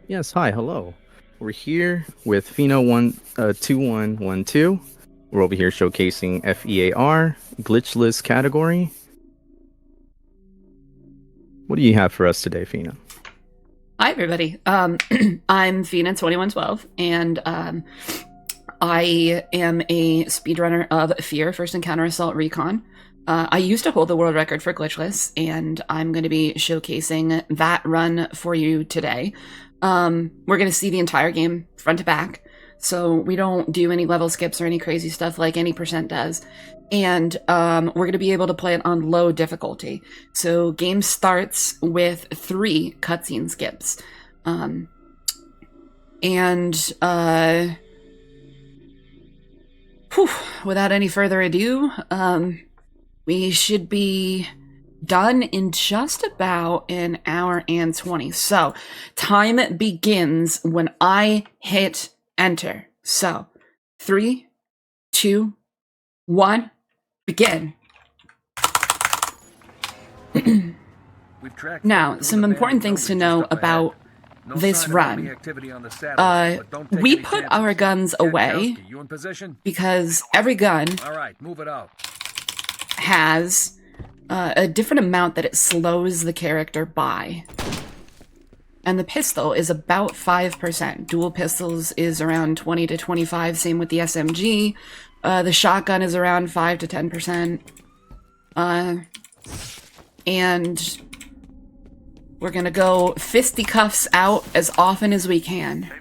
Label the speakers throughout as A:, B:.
A: Yes, hi, hello. We're here with Fino 2112. We're over here showcasing FEAR, Glitchless category. What do you have for us today, Fina?
B: Hi, everybody. I'm Fina2112, and I am a speedrunner of Fear First Encounter Assault Recon. I used to hold the world record for Glitchless, and I'm going to be showcasing that run for you today. We're going to see the entire game front to back, so we don't do any level skips or any crazy stuff like any percent does. And we're going to be able to play it on low difficulty. So game starts with 3 cutscene skips. Without any further ado, we should be done in just about an hour and 20. So time begins when I hit enter. So 3, 2, 1, begin. Now, some important things to know about this run. We put our guns away because every gun has a different amount that it slows the character by. And the pistol is about 5%. Dual pistols is around 20 to 25, same with the SMG. The shotgun is around 5 to 10%. And we're gonna go fisticuffs out as often as we can.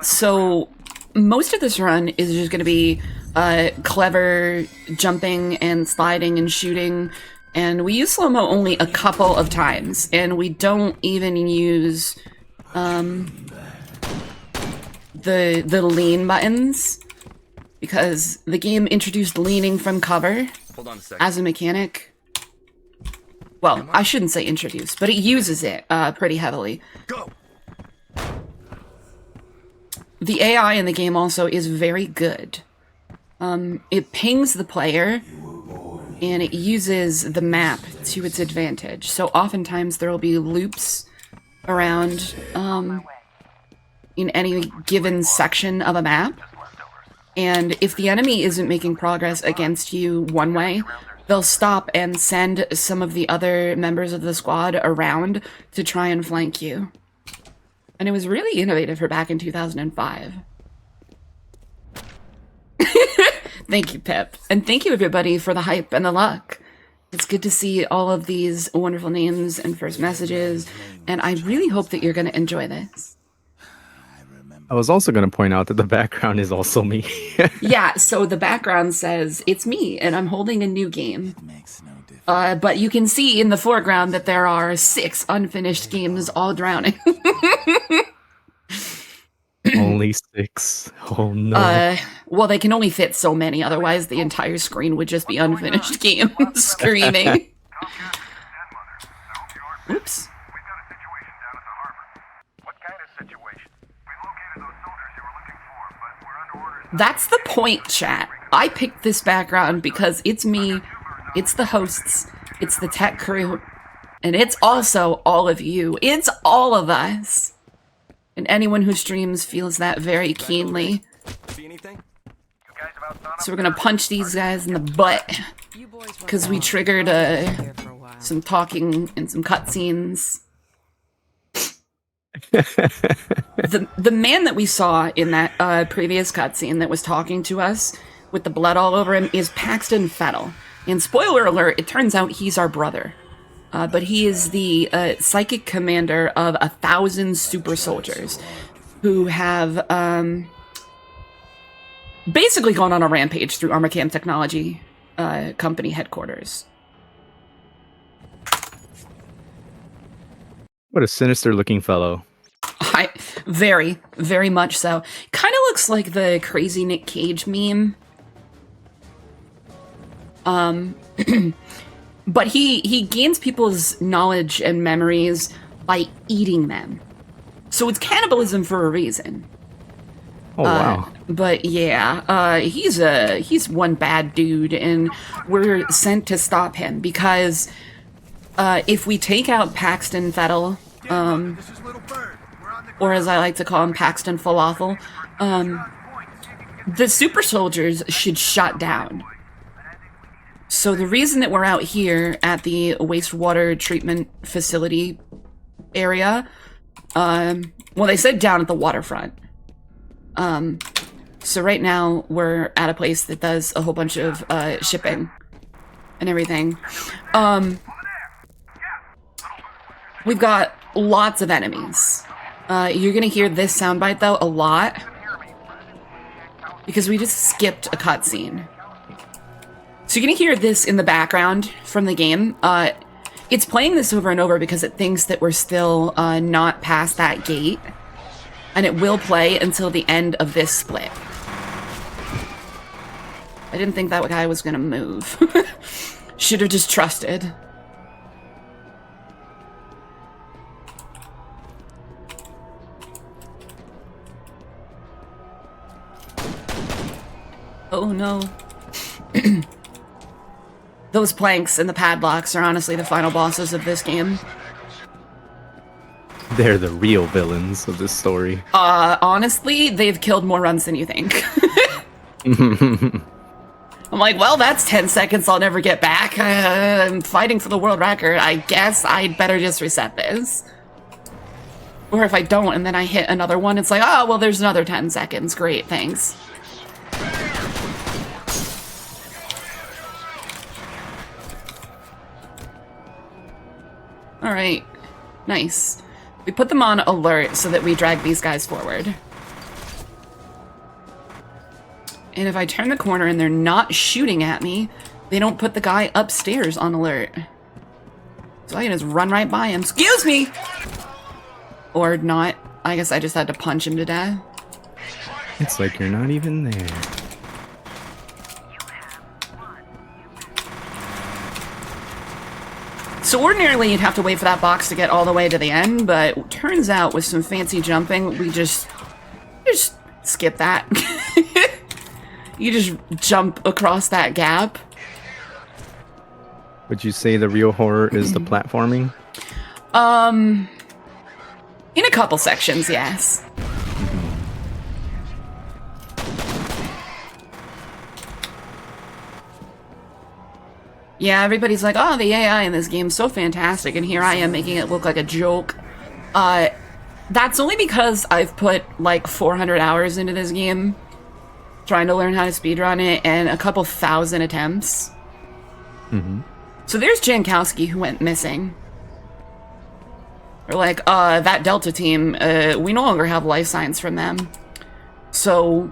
B: So most of this run is just gonna be clever jumping and sliding and shooting. And we use slow-mo only a couple of times, and we don't even use the lean buttons, because the game introduced leaning from cover as a mechanic. Well, I shouldn't say introduced, but it uses it pretty heavily. Go. The AI in the game also is very good. It pings the player, and it uses the map to its advantage. So oftentimes there will be loops around in any given section of a map. And if the enemy isn't making progress against you one way, they'll stop and send some of the other members of the squad around to try and flank you. And it was really innovative for back in 2005. Thank you, Pip. And thank you, everybody, for the hype and the luck. It's good to see all of these wonderful names and first messages, and I really hope that you're going to enjoy this.
A: I was also going to point out that the background is also me.
B: Yeah, so the background says, it's me, and I'm holding a new game. But you can see in the foreground that there are 6 unfinished games all drowning.
A: Only 6. Oh no.
B: Well, they can only fit so many, otherwise the entire screen would just be unfinished games screaming. Oops. That's the point, chat. I picked this background because it's me, it's the hosts, it's the tech crew, and it's also all of you. It's all of us. And anyone who streams feels that very keenly. So we're gonna punch these guys in the butt, because we triggered some talking and some cutscenes. The man that we saw in that previous cutscene that was talking to us with the blood all over him is Paxton Fettel. And spoiler alert, it turns out he's our brother. But he is the psychic commander of 1,000 super soldiers who have basically gone on a rampage through Armorcam Technology company headquarters.
A: What a sinister looking fellow.
B: Very, very much so. Kind of looks like the crazy Nick Cage meme. But he gains people's knowledge and memories by eating them. So it's cannibalism for a reason.
A: Oh wow.
B: But yeah, he's one bad dude, and we're sent to stop him because If we take out Paxton Fettle, or as I like to call him, Paxton Falafel, the super soldiers should shut down. So the reason that we're out here at the wastewater treatment facility area, well, they said down at the waterfront. So right now we're at a place that does a whole bunch of shipping and everything. We've got lots of enemies. You're gonna hear this soundbite though a lot because we just skipped a cutscene. So you're gonna hear this in the background from the game. It's playing this over and over because it thinks that we're still not past that gate. And it will play until the end of this split. I didn't think that guy was gonna move. Should have just trusted. Oh no. Those planks and the padlocks are honestly the final bosses of this game.
A: They're the real villains of this story.
B: Honestly, they've killed more runs than you think. I'm like, well, that's 10 seconds I'll never get back. I'm fighting for the world record. I guess I'd better just reset this. Or if I don't and then I hit another one, it's like, oh, well, there's another 10 seconds. Great, thanks. All right, nice. We put them on alert so that we drag these guys forward. And if I turn the corner and they're not shooting at me, they don't put the guy upstairs on alert. So I can just run right by him. Excuse me! Or not. I guess I just had to punch him to death.
A: It's like you're not even there.
B: So ordinarily you'd have to wait for that box to get all the way to the end, but it turns out with some fancy jumping, we just skip that. You just jump across that gap.
A: Would you say the real horror is the platforming?
B: In a couple sections, yes. Yeah, everybody's like, oh, the AI in this game's so fantastic, and here I am making it look like a joke. That's only because I've put like 400 hours into this game, trying to learn how to speedrun it, and a couple thousand attempts. So there's Jankowski who went missing. Or like, that Delta team, we no longer have life signs from them. So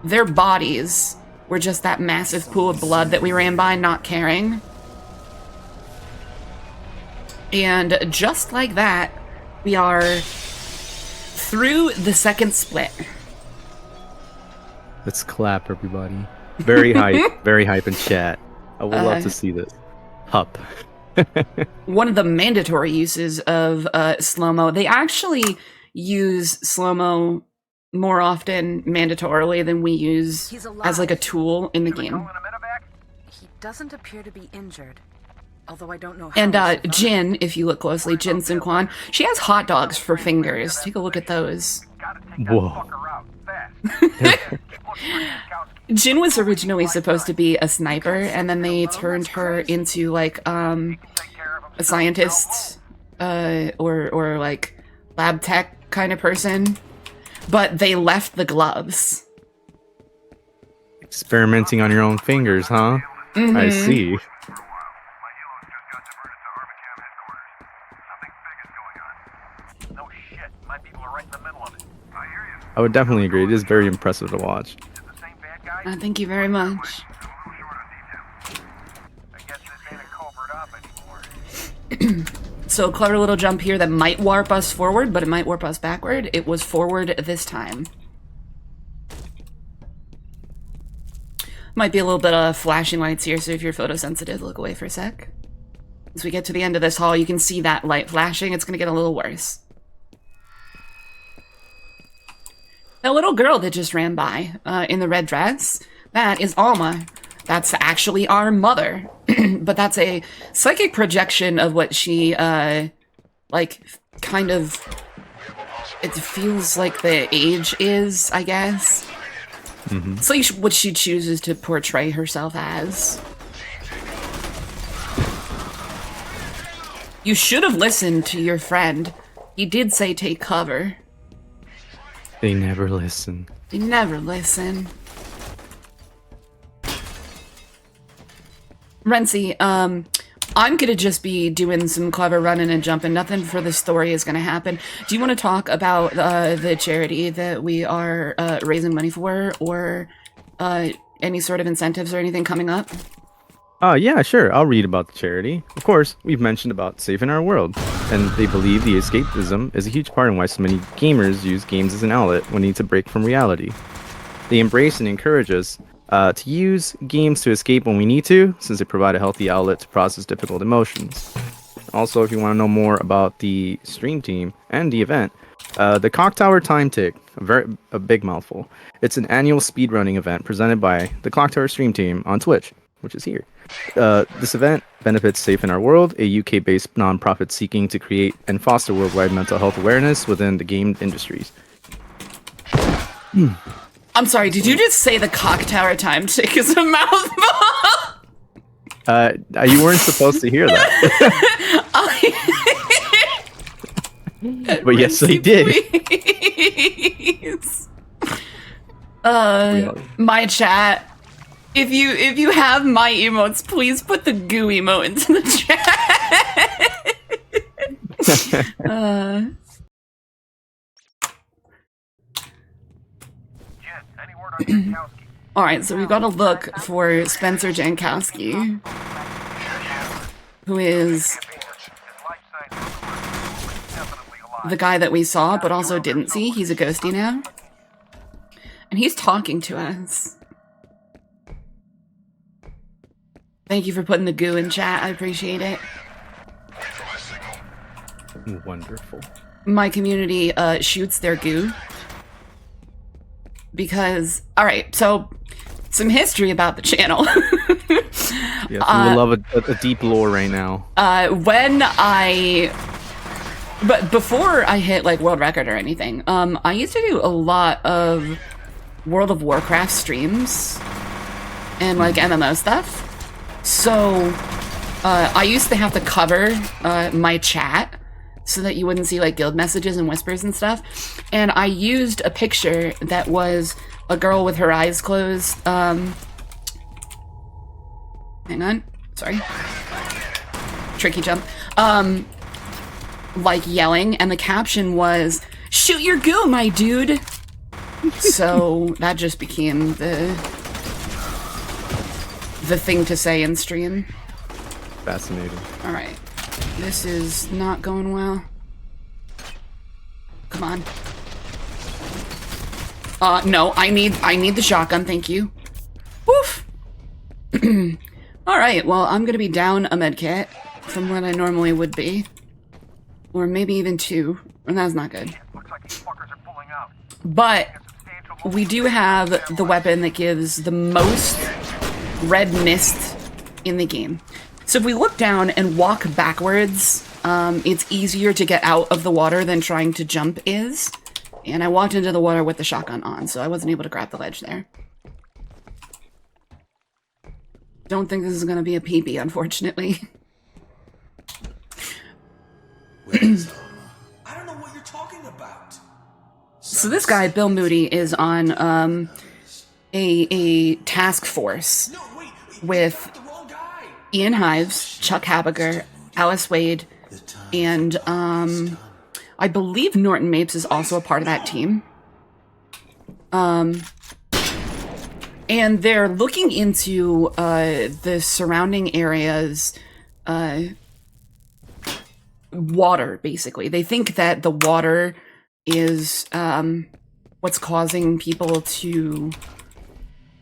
B: their bodies were just that massive pool of blood that we ran by, not caring. And just like that, we are through the second split.
A: Let's clap, everybody. Very hype in chat. I would love to see this. Hup.
B: One of the mandatory uses of slow-mo, they actually use slow-mo more often mandatorily than we use as like a tool in the game.
C: He doesn't appear to be injured, although I don't know how.
B: And Jin, if you look closely, Jin Sun Quan, she has hot dogs for fingers. Take a look at those.
A: Whoa.
B: Jin was originally supposed to be a sniper, and then they turned her into like a scientist or like lab tech kind of person. But they left the gloves.
A: Experimenting on your own fingers, huh? I see. I would definitely agree. It is very impressive to watch.
B: Thank you very much. So, clever little jump here that might warp us forward, but it might warp us backward. It was forward this time. Might be a little bit of flashing lights here, so if you're photosensitive, look away for a sec. As we get to the end of this hall, you can see that light flashing. It's going to get a little worse. That little girl that just ran by in the red dress, that is Alma. that's actually our mother. But that's a psychic projection of what she, like, kind of, it feels like the age is, I guess. It's like what she chooses to portray herself as. You should have listened to your friend. He did say take cover.
A: They never listen.
B: They never listen. Renzi, I'm gonna just be doing some clever running and jumping. Nothing for the story is gonna happen. Do you want to talk about the charity that we are raising money for, or any sort of incentives or anything coming up?
A: Yeah, sure. I'll read about the charity. Of course, we've mentioned about saving our world, and they believe the escapism is a huge part in why so many gamers use games as an outlet when they need to break from reality. They embrace and encourage us to use games to escape when we need to, since they provide a healthy outlet to process difficult emotions. Also, if you want to know more about the stream team and the event, the Cock Tower Time Tick, a big mouthful. It's an annual speedrunning event presented by the Clock Tower stream team on Twitch, which is here. This event benefits Safe in Our World, a UK-based nonprofit seeking to create and foster worldwide mental health awareness within the game industries.
B: I'm sorry, did you just say the Cock Tower Time Tick is a mouthful?
A: You weren't supposed to hear that. But yes, I did.
B: Please. My chat. If you have my emotes, please put the goo emote into the chat. Alright, so we've got to look for Spencer Jankowski, who is the guy that we saw but also didn't see. He's a ghosty now. And he's talking to us. Thank you for putting the goo in chat. I appreciate it.
A: Wonderful.
B: My community shoots their goo. Because, alright, so some history about the channel.
A: Yes, we would love a deep lore right now.
B: But before I hit like world record or anything, I used to do a lot of World of Warcraft streams and like MMO stuff. So I used to have to cover my chat so that you wouldn't see like guild messages and whispers and stuff. And I used a picture that was a girl with her eyes closed. Hang on, sorry. Tricky jump. Like yelling, and the caption was, "Shoot your goo, my dude." So that just became the thing to say in stream.
A: Fascinating.
B: All right. This is not going well. Come on. No, I need the shotgun, thank you. Woof! Alright, well, I'm gonna be down a medkit from what I normally would be. Or maybe even two, and that's not good. But we do have the weapon that gives the most red mist in the game. So if we look down and walk backwards, it's easier to get out of the water than trying to jump is. And I walked into the water with the shotgun on, so I wasn't able to grab the ledge there. Don't think this is going to be a peepee, unfortunately.
D: I don't know what you're talking about.
B: So this guy, Bill Moody, is on a task force with Ian Hives, Chuck Habiger, Alice Wade, and I believe Norton Mapes is also a part of that team. And they're looking into the surrounding areas, water, basically. They think that the water is what's causing people to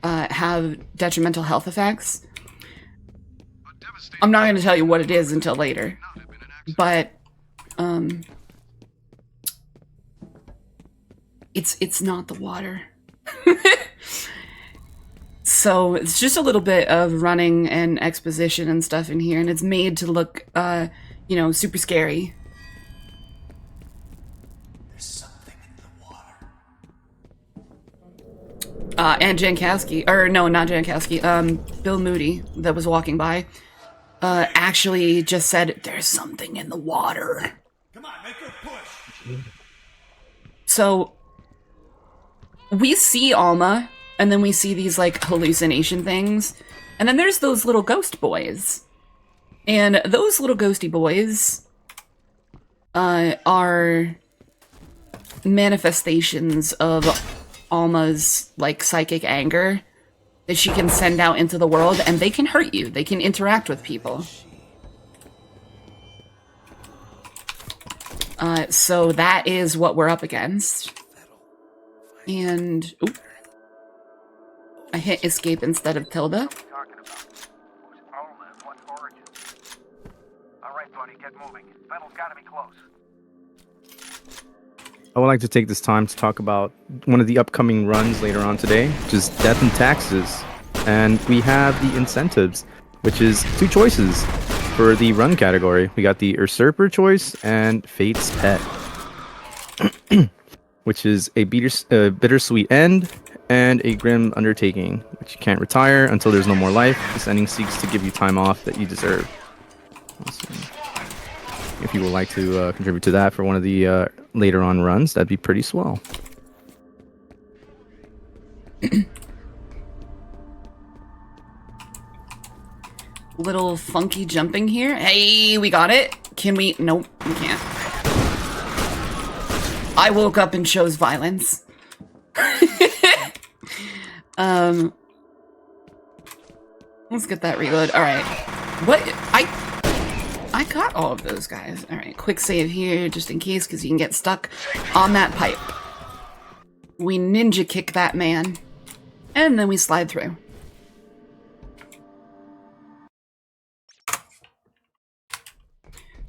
B: have detrimental health effects. I'm not going to tell you what it is until later, but it's not the water. So it's just a little bit of running and exposition and stuff in here, and it's made to look, you know, super scary.
D: There's something in the water.
B: And Jankowski, or no, not Jankowski, Bill Moody that was walking by, actually just said, "There's something in the water."
D: Come on, make her push.
B: So we see Alma, and then we see these like hallucination things, and then there's those little ghost boys, and those little ghosty boys are manifestations of Alma's like psychic anger that she can send out into the world, and they can hurt you. They can interact with people. So that is what we're up against. And oop, I hit escape instead of tilde.
E: Talking about who's Alma and what origin? All right, buddy, get moving. Battle's gotta be close.
A: I would like to take this time to talk about one of the upcoming runs later on today, which is Death and Taxes. And we have the incentives, which is 2 choices for the run category. We got the Usurper choice and Fate's Pet, which is a bittersweet end and a grim undertaking, which you can't retire until there's no more life. This ending seeks to give you time off that you deserve. Awesome. If you would like to contribute to that for one of the later on runs, that'd be pretty swell.
B: Little funky jumping here. Hey, we got it. Can we? Nope, we can't. I woke up and chose violence. Let's get that reload. All right. What? I got all of those guys. All right, quick save here just in case, because you can get stuck on that pipe. We ninja kick that man, and then we slide through.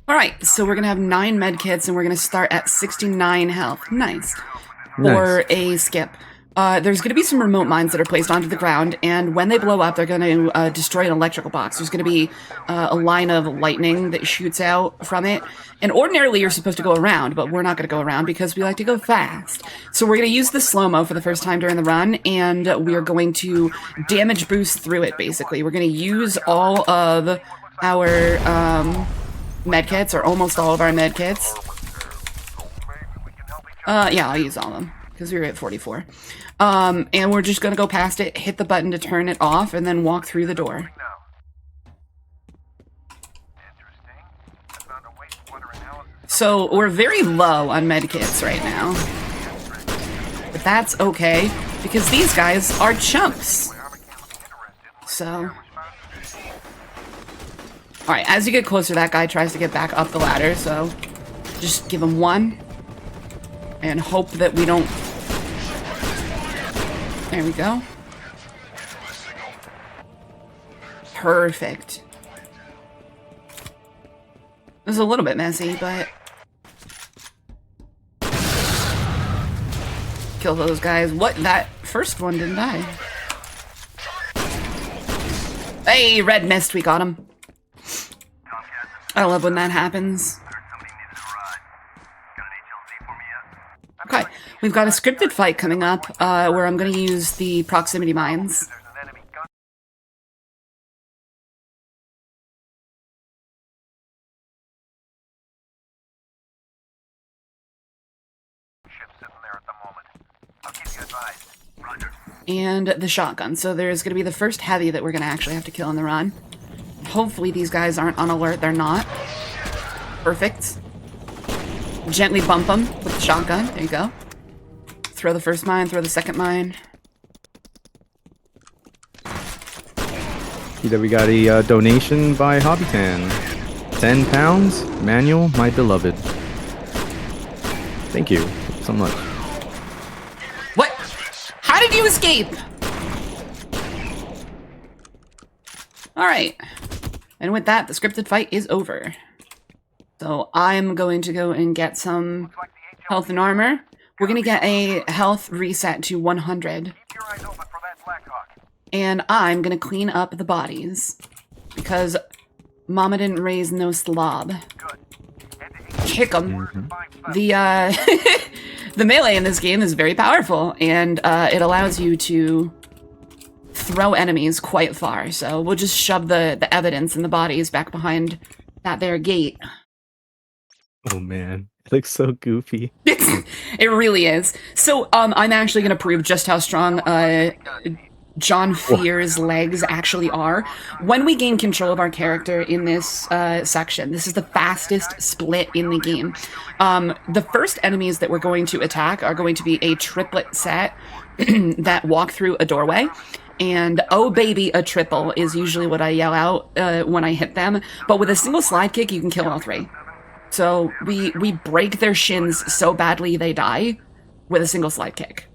B: All right, so we're gonna have 9 med kits, and we're gonna start at 69 health. Nice. For a skip. There's going to be some remote mines that are placed onto the ground, and when they blow up, they're going to destroy an electrical box. There's going to be a line of lightning that shoots out from it, and ordinarily you're supposed to go around, but we're not going to go around because we like to go fast. So we're going to use the slow-mo for the first time during the run, and we're going to damage boost through it, basically. We're going to use all of our medkits, or almost all of our medkits. Yeah, I'll use all of them, because we were at 44. And we're just gonna go past it, hit the button to turn it off, and then walk through the door. So we're very low on medkits right now. But that's okay, because these guys are chumps. So... Alright, as you get closer, that guy tries to get back up the ladder, so just give him 1. And hope that we don't... There we go. Perfect. It was a little bit messy, but... Kill those guys. What? That first one didn't die. Hey, red mist, we got him. I love when that happens. Okay, we've got a scripted fight coming up, where I'm going to use the proximity mines. And the shotgun. So there's going to be the first heavy that we're going to actually have to kill in the run. Hopefully these guys aren't on alert. They're not. Perfect. Gently bump them with the shotgun. There you go. Throw the first mine, throw the second mine.
A: See that we got a donation by Hobbytan. £10, Manuel, my beloved. Thank you so much.
B: What? How did you escape? Alright. And with that, the scripted fight is over. So I'm going to go and get some health and armor. We're going to get a health reset to 100. and I'm gonna clean up the bodies. Because Mama didn't raise no slob. Kick them. The, the melee in this game is very powerful, and it allows you to throw enemies quite far. So we'll just shove the evidence and the bodies back behind that there gate.
A: Oh man, it looks so goofy.
B: It really is. So I'm actually going to prove just how strong John Fear's legs actually are. When we gain control of our character in this section, this is the fastest split in the game. The first enemies that we're going to attack are going to be a triplet set that walk through a doorway. And oh baby, a triple is usually what I yell out when I hit them. But with a single slide kick, you can kill all three. So we break their shins so badly they die with a single slide kick.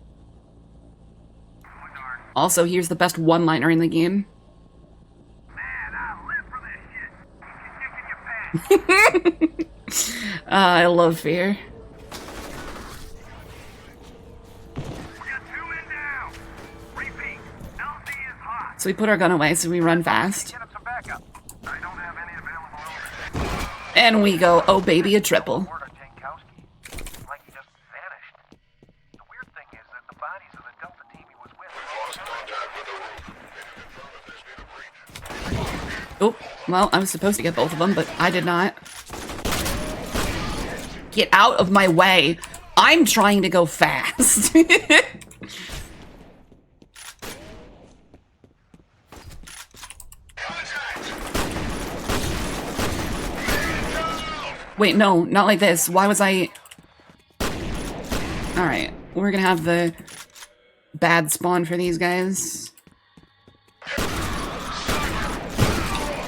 B: Also, here's the best one-liner in the game.
E: Man, I live for this shit.
B: I love Fear.
E: We got 2 in now. Repeat. LZ is hot.
B: So we put our gun away so we run fast.
E: Get him some backup. I don't have any available.
B: And we go, oh baby, a triple.
E: Order Tankowski. Like he just vanished. The weird thing is that the bodies of the Delta team he was with.
B: Oh, well, I was supposed to get both of them, but I did not. Get out of my way. I'm trying to go fast. Wait, no, not like this. Why was I... Alright, we're gonna have the bad spawn for these guys.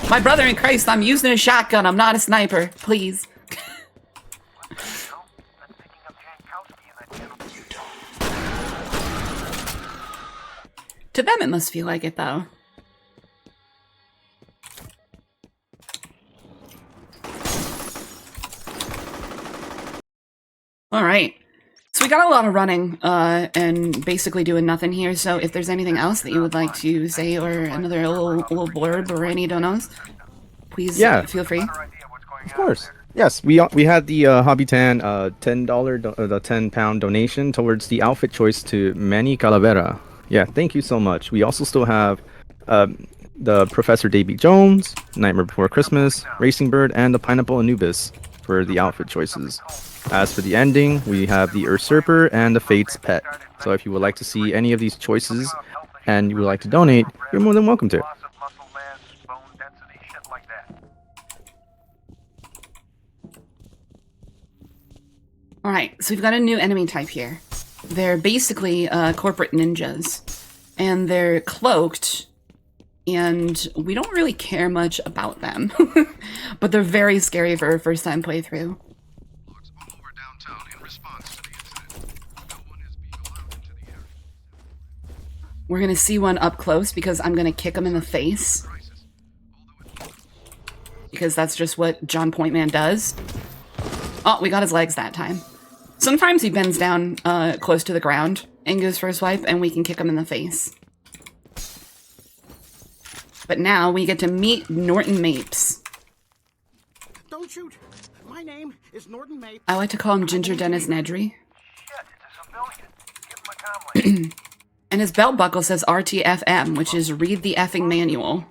B: My brother in Christ, I'm using a shotgun. I'm not a sniper. Please.
E: I'm picking up Tankowski and that gentleman.
B: To them, it must feel like it, though. Alright. So we got a lot of running, and basically doing nothing here, so if there's anything else that you would like to say, or another little blurb, or any donos, please feel free.
A: Of course. Yes, we had the Hobbitan the £10 donation towards the outfit choice to Manny Calavera. Yeah, thank you so much. We also still have the Professor Davy Jones, Nightmare Before Christmas, Racing Bird, and the Pineapple Anubis for the outfit choices. As for the ending, we have the Usurper and the Fate's Pet. So if you would like to see any of these choices and you would like to donate, you're more than welcome to.
E: Loss of muscle mass, bone density, shit like that.
B: Alright, so we've got a new enemy type here. They're basically corporate ninjas. And they're cloaked, and we don't really care much about them. But they're very scary for a first-time playthrough. We're gonna see one up close because I'm gonna kick him in the face. Because that's just what John Pointman does. Oh, we got his legs that time. Sometimes he bends down close to the ground and goes for a swipe, and we can kick him in the face. But now we get to meet Norton Mapes.
F: Don't shoot. My name is Norton Mapes.
B: I like to call him Ginger Dennis Nedry.
E: Shit, it's a civilian. Give him a comlink.
B: And his belt buckle says RTFM, which is read the effing manual.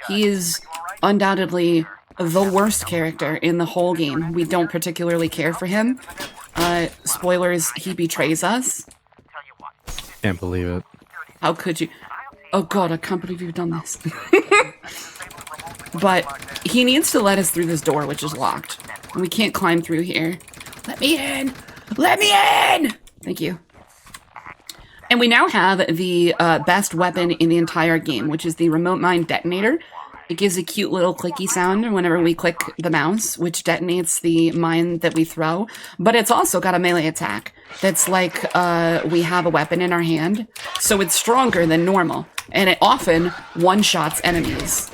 B: He is undoubtedly the worst character in the whole game. We don't particularly care for him. Spoilers, he betrays us.
A: Can't believe it.
B: How could you? Oh god, I can't believe you've done this. But he needs to let us through this door, which is locked. We can't climb through here. Let me in! Let me in! Thank you. And we now have the best weapon in the entire game, which is the remote mine detonator. It gives a cute little clicky sound whenever we click the mouse, which detonates the mine that we throw. But it's also got a melee attack that's like we have a weapon in our hand. So it's stronger than normal. And it often one-shots enemies.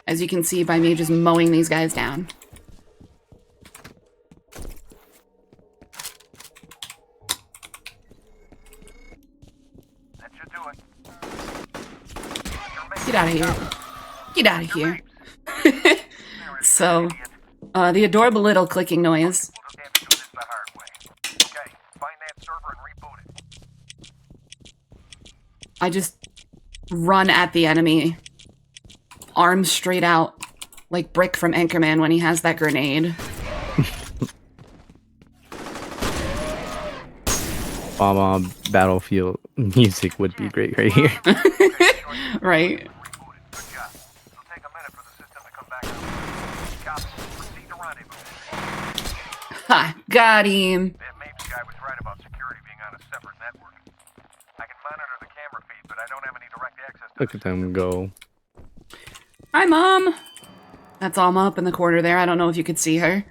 B: As you can see by me just mowing these guys down. of here. Get out of here. So, the adorable little clicking noise.
E: We'll just have to do this the hard way. Okay, find that server and reboot it.
B: I just run at the enemy. Arms straight out. Like Brick from Anchorman when he has that grenade.
A: Battlefield music would be great right here.
B: Right.
E: Reboot it. Good job. It'll take a minute for the system to come back up. Copy. Proceed to rendezvous.
B: Ha! Got him!
E: That Mapes guy was right about security being on a separate network. I can monitor the camera feed, but I don't have any direct access to
A: Look at them go.
B: Hi, Mom! That's Alma up in the corner there. I don't know if you could see her.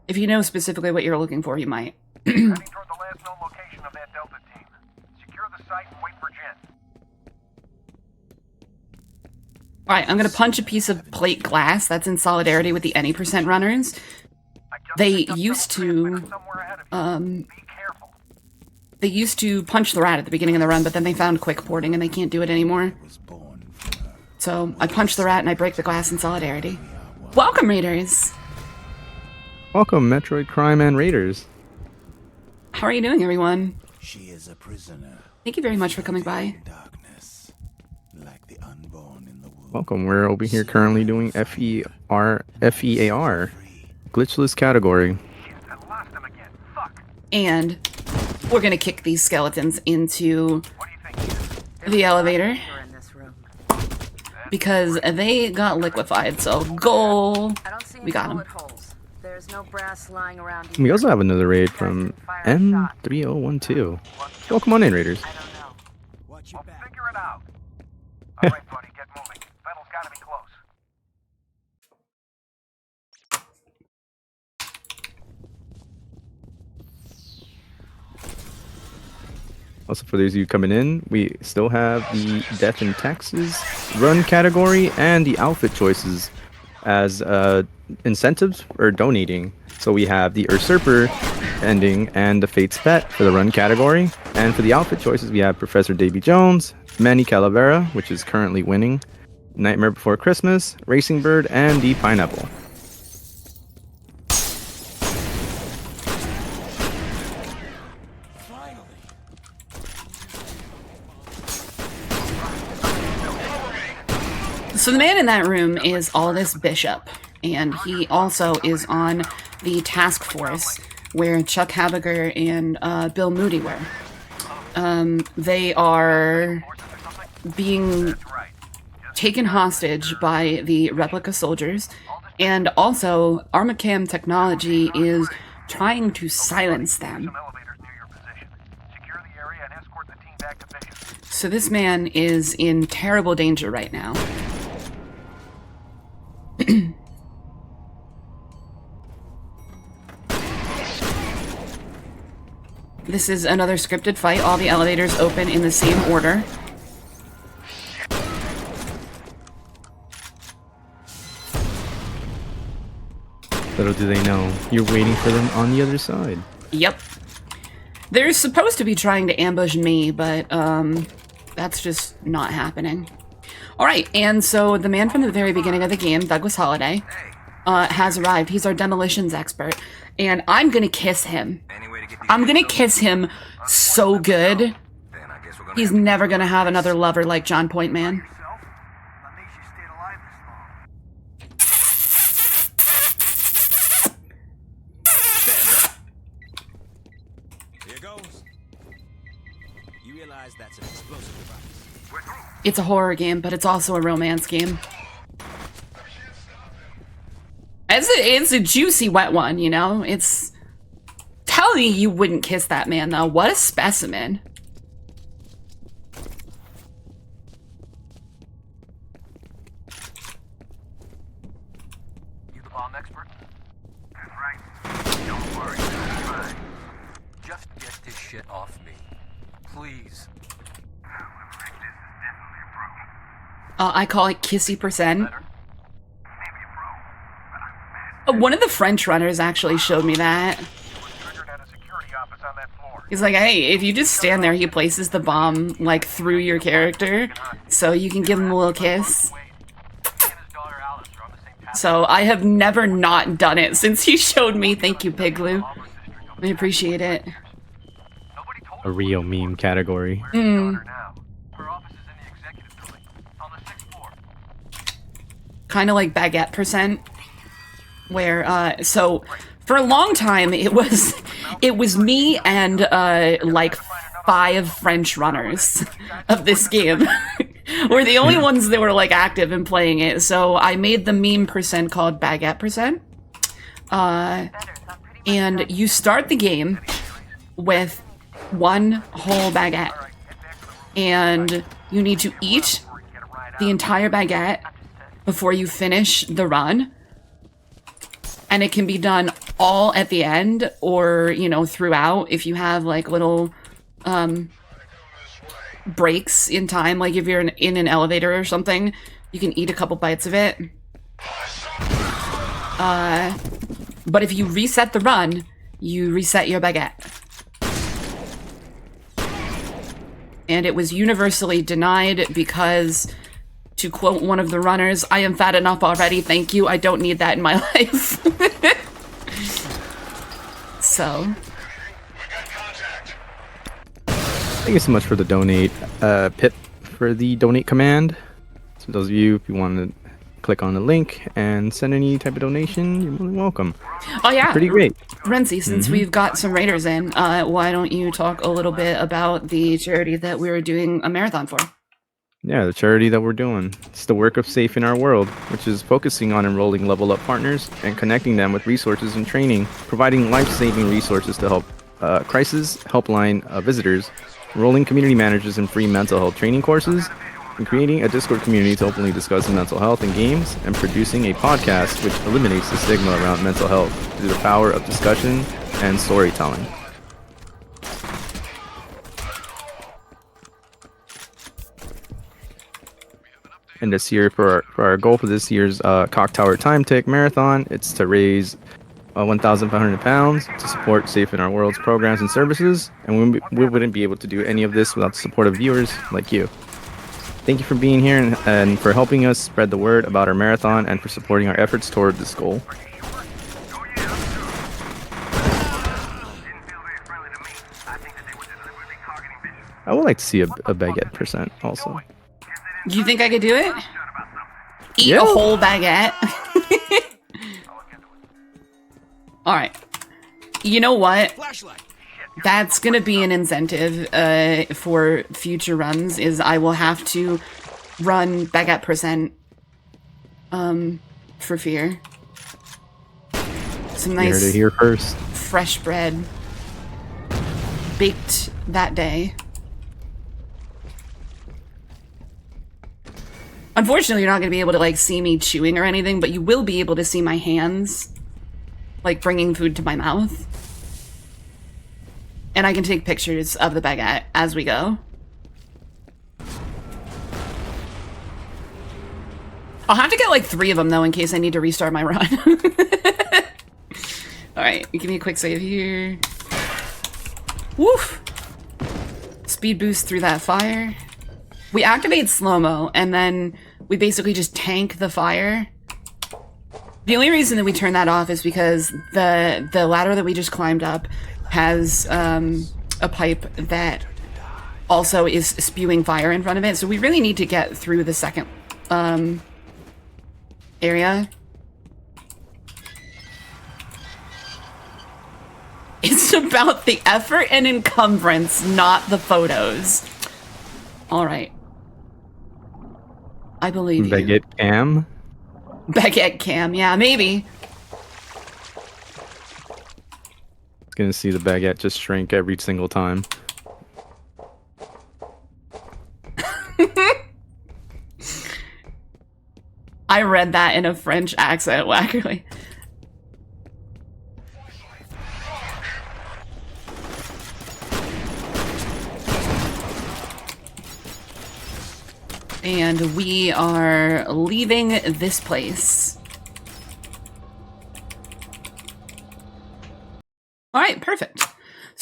B: If you know specifically what you're looking for, you might.
E: Heading toward the last known location of that Delta team. Secure the site and wait for Jen.
B: Alright, I'm gonna punch a piece of plate glass that's in solidarity with the any % runners.
E: I just
B: They
E: picked up
B: used
E: some
B: to,
E: transmitter somewhere ahead of you. Be careful.
B: They used to punch the rat at the beginning of the run, but then they found quick porting and they can't do it anymore. So I punch the rat and I break the glass in solidarity. Welcome, Raiders!
A: Welcome, Metroid Crime and Raiders.
B: How are you doing, everyone?
D: She is a prisoner.
B: Thank you very much for coming by.
D: In darkness, like the unborn in the womb.
A: Welcome. We're over here currently doing FEAR, glitchless category.
E: I lost him again. Fuck.
B: And we're gonna kick these skeletons into
E: What do you think?
B: the elevator
C: You're in this room.
B: because they got liquefied. So goal.
C: I don't see any
B: We got 'em.
C: bullet holes. There's no brass lying around.
A: We
C: either.
A: also have another raid from M3012. Welcome on in, Raiders.
C: I don't know.
D: Watch your
E: We'll
D: back.
E: figure it out. All right, buddy, get moving. Battle's gotta be close.
A: Also, for those of you coming in, we still have the Death and Taxes run category and the outfit choices as incentives for donating. So we have the Usurper ending and the Fate's Pet for the run category. And for the outfit choices, we have Professor Davy Jones, Manny Calavera, which is currently winning, Nightmare Before Christmas, Racing Bird, and the Pineapple.
B: So the man in that room is Aldous Bishop, and he also is on the task force where Chuck Habiger and Bill Moody were. They are being taken hostage by the replica soldiers, and also Armacam Technology is trying to silence them.
E: Some elevators near your position. Secure the area and escort the team back to Bishop.
B: So this man is in terrible danger right now. This is another scripted fight. All the elevators open in the same order.
A: Little do they know, you're waiting for them on the other side.
B: Yep. They're supposed to be trying to ambush me, but that's just not happening. Alright, and so the man from the very beginning of the game, Douglas Holliday, has arrived. He's our demolitions expert, and I'm gonna kiss him. I'm gonna kiss him so good. He's never gonna have another lover like John Point Man.
E: Yourself? That makes you stayed alive this long.
D: Here goes. You realize that's an explosive device.
E: We're through.
B: It's a horror game, but it's also a romance game. It's a juicy wet one, you know? It's... Tell me you wouldn't kiss that man, though. What a specimen.
E: You the bomb expert? That's right. Don't worry, it's fine.
G: Just get this shit off me. Please.
E: Whoever rigged this is definitely a pro.
B: I call it Kissy percent.
E: Maybe a pro, but I'm fast.
B: One of the French runners actually showed me that.
E: Was triggered at a security officer on that floor.
B: He's like, hey, if you just stand there, he places the bomb, like, through your character, so you can give him a little kiss. So I have never not done it since he showed me. Thank you, Piglu. I appreciate it.
A: A real meme category.
B: Kind of like baguette percent, where so for a long time it was me and like 5 French runners of this game. We're the only ones that were like active in playing it, so I made the meme percent called baguette percent. And you start the game with 1 whole baguette, and you need to eat the entire baguette before you finish the run. And it can be done all at the end, or, you know, throughout, if you have like little breaks in time, like if you're in an elevator or something, you can eat a couple bites of it. But if you reset the run, you reset your baguette. And it was universally denied because, to quote one of the runners, I am fat enough already, thank you, I don't need that in my life. So.
A: Thank you so much for the donate, Pip, for the donate command. So those of you, if you want to click on the link and send any type of donation, you're more than welcome.
B: Oh yeah,
A: Pretty great.
B: Renzi, since we've got some raiders in, why don't you talk a little bit about the charity that we were doing a marathon for?
A: Yeah, the charity that we're doing. It's the work of Safe in Our World, which is focusing on enrolling level up partners and connecting them with resources and training, providing life-saving resources to help crisis helpline visitors, enrolling community managers in free mental health training courses, and creating a Discord community to openly discuss mental health in games, and producing a podcast which eliminates the stigma around mental health through the power of discussion and storytelling. And this year, for our goal for this year's Cock Tower Time Tick Marathon, it's to raise 1,500 pounds to support Safe in Our World's programs and services, and we wouldn't be able to do any of this without the support of viewers like you. Thank you for being here and for helping us spread the word about our marathon and for supporting our efforts toward this goal. I would like to see a baguette percent also.
B: Do you think I could do it? Eat
A: Yeah.
B: a whole baguette? Alright. You know what?
D: Flashlight.
B: That's gonna be an incentive for future runs, is I will have to run baguette percent for fear. Some
A: You heard
B: nice
A: it here first.
B: fresh bread baked that day. Unfortunately, you're not going to be able to, like, see me chewing or anything, but you will be able to see my hands, like, bringing food to my mouth. And I can take pictures of the baguette as we go. I'll have to get, like, 3 of them, though, in case I need to restart my run. Alright, give me a quick save here. Woof! Speed boost through that fire. We activate slow-mo, and then we basically just tank the fire. The only reason that we turn that off is because the ladder that we just climbed up has a pipe that also is spewing fire in front of it, so we really need to get through the second area. It's about the effort and encumbrance, not the photos. Alright. I believe you.
A: Baguette cam.
B: Baguette cam, yeah, maybe.
A: Gonna see the baguette just shrink every single time.
B: I read that in a French accent, wackerly. And we are leaving this place. All right, perfect.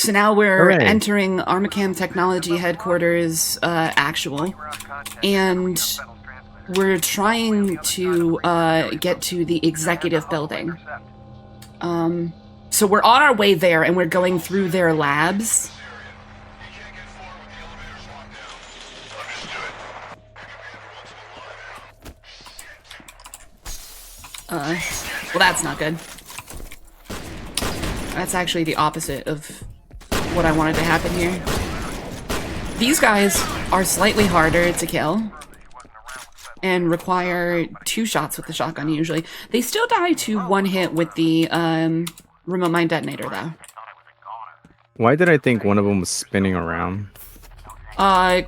B: So now we're
A: Hooray.
B: entering Armacam Technology Headquarters actual, and we're trying to get to the executive building. So we're on our way there, and we're going through their labs. Well, that's not good. That's actually the opposite of what I wanted to happen here. These guys are slightly harder to kill and require 2 shots with the shotgun usually. They still die to 1 hit with the remote mine detonator though.
A: Why did I think one of them was spinning around?
B: Kinda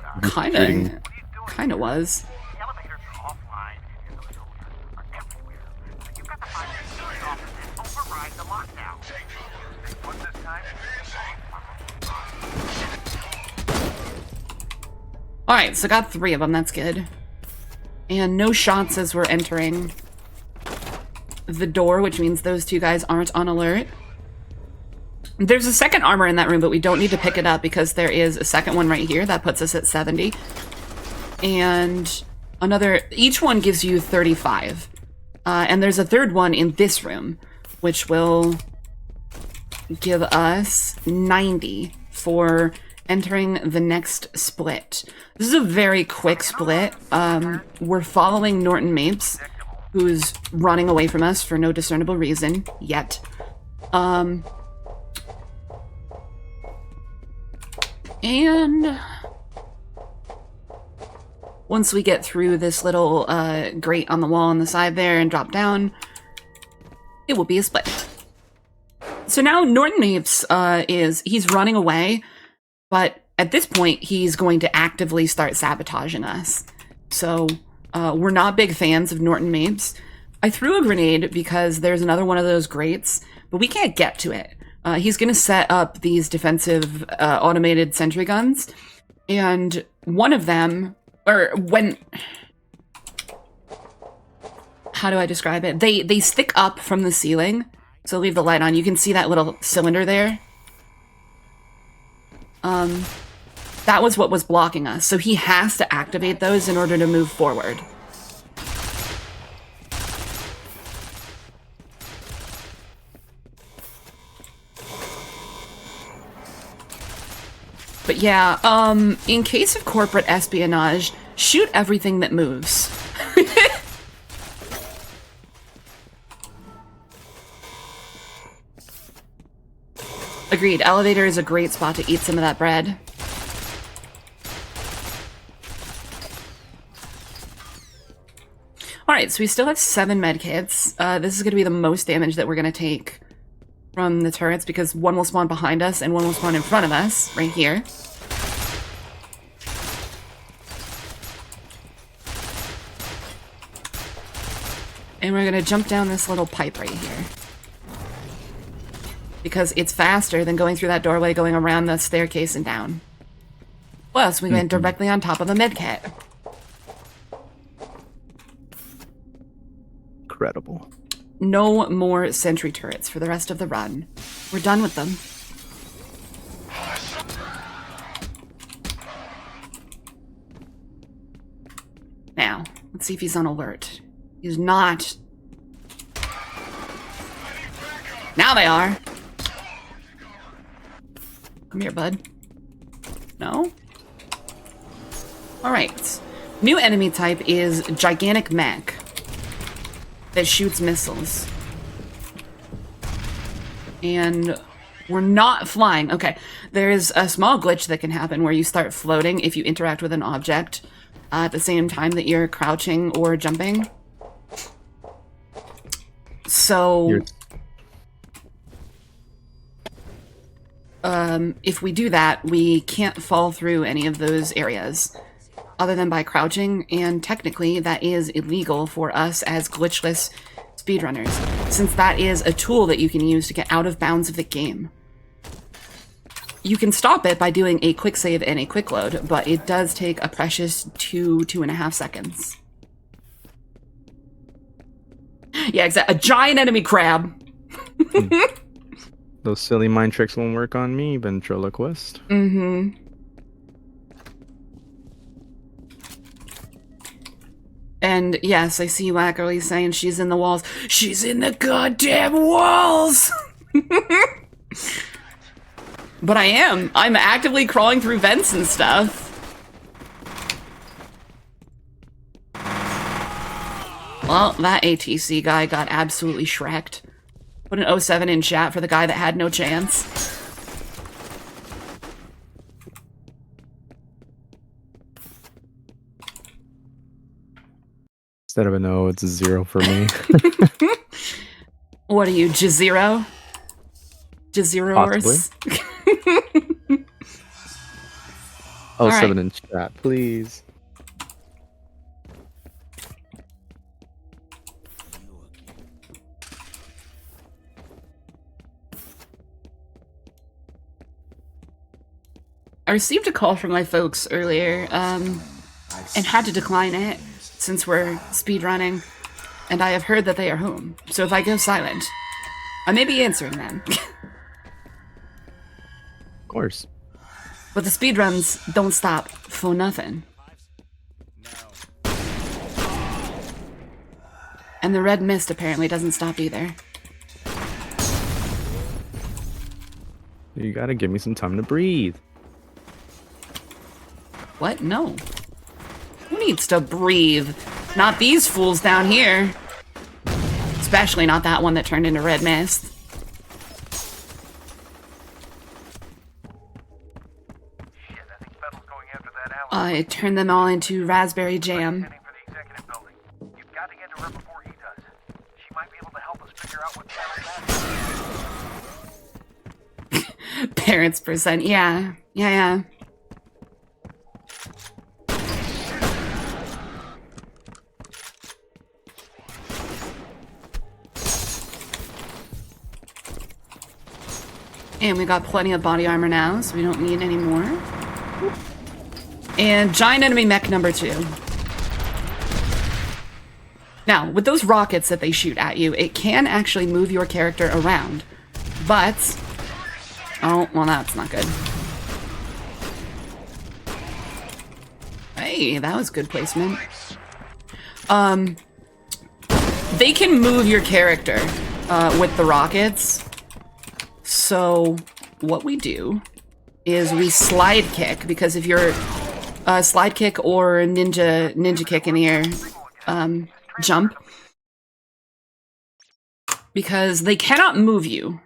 B: was.
E: The elevators are offline and those soldiers are everywhere. You've got to find the security office and override the lockdown. What's this time?
B: Alright, so got 3 of them, that's good. And no shots as we're entering the door, which means those 2 guys aren't on alert. There's a second armor in that room, but we don't need to pick it up because there is a second one right here that puts us at 70. And another, each one gives you 35. And there's a third one in this room, which will give us 90 for entering the next split. This is a very quick split. We're following Norton Mapes, who's running away from us for no discernible reason yet. And once we get through this little grate on the wall on the side there and drop down, it will be a split. So now Norton Mapes he's running away, but at this point he's going to actively start sabotaging us. So we're not big fans of Norton Mapes. I threw a grenade because there's another one of those grates, but we can't get to it. He's going to set up these defensive automated sentry guns, and one of them, or when, how do I describe it? They stick up from the ceiling, so leave the light on. You can see that little cylinder there. That was what was blocking us, so he has to activate those in order to move forward. But yeah, in case of corporate espionage, shoot everything that moves. Agreed, elevator is a great spot to eat some of that bread. Alright, so we still have 7 medkits. This is going to be the most damage that we're going to take from the turrets, because one will spawn behind us and one will spawn in front of us, right here. And we're gonna jump down this little pipe right here, because it's faster than going through that doorway, going around the staircase and down. Plus, we went directly on top of a medkit.
A: Incredible.
B: No more sentry turrets for the rest of the run. We're done with them. Now, let's see if he's on alert. He's not. Now they are. Come here, bud. No? Alright. New enemy type is Gigantic Mech that shoots missiles. And we're not flying. Okay, there's a small glitch that can happen where you start floating if you interact with an object at the same time that you're crouching or jumping. So, if we do that, we can't fall through any of those areas other than by crouching, and technically that is illegal for us as glitchless speedrunners, since that is a tool that you can use to get out of bounds of the game. You can stop it by doing a quick save and a quick load, but it does take a precious 2.5 seconds. Yeah, exactly. A giant enemy crab.
A: Those silly mind tricks won't work on me, ventriloquist.
B: Mm-hmm. And yes, I see Wackerly saying she's in the walls. She's in the goddamn walls! But I am. I'm actively crawling through vents and stuff. Well, that ATC guy got absolutely shreked. Put an 07 in chat for the guy that had no chance.
A: Instead of an O, it's a 0 for me.
B: What are you, Jazero? Jazerors?
A: Oh,
B: right.
A: 7 in chat, please.
B: I received a call from my folks earlier, and had to decline it since we're speedrunning, and I have heard that they are home. So if I go silent, I may be answering them.
A: Of course.
B: But the speedruns don't stop for nothing. And the red mist apparently doesn't stop either.
A: You gotta give me some time to breathe.
B: What? No. Who needs to breathe? Not these fools down here. Especially not that one that turned into red mist.
E: Shit, I think Fettel's going after that alley.
B: I turned them all into raspberry jam.
E: Heading for the executive building. You've got to get to her before he does. She might be able to help us figure out what's happening.
B: Parents percent. Yeah. Yeah. And we got plenty of body armor now, so we don't need any more. And giant enemy mech number 2. Now, with those rockets that they shoot at you, it can actually move your character around. But... oh, well, that's not good. Hey, that was good placement. They can move your character with the rockets. So what we do is we slide kick, because if you're slide kick or ninja kick in the air, jump, because they cannot move you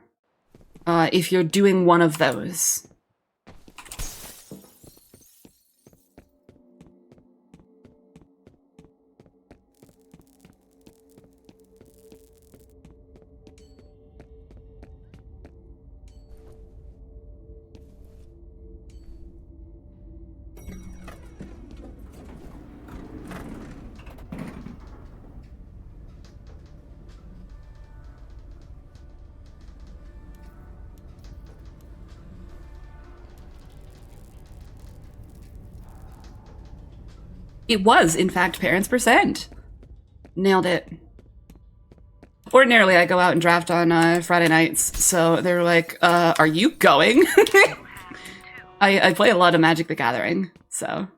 B: if you're doing one of those. It was, in fact, parents percent. Nailed it. Ordinarily, I go out and draft on Friday nights, so they're like, are you going? I play a lot of Magic the Gathering, so...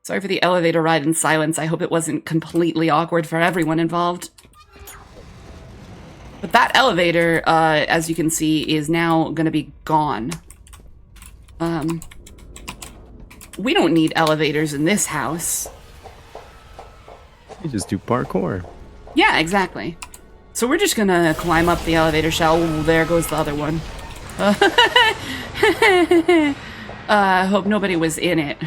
B: sorry for the elevator ride in silence. I hope it wasn't completely awkward for everyone involved. But that elevator, as you can see, is now gonna be gone. We don't need elevators in this house.
A: You just do parkour.
B: Yeah, exactly. So we're just gonna climb up the elevator shaft. Oh, there goes the other one. Hope nobody was in it.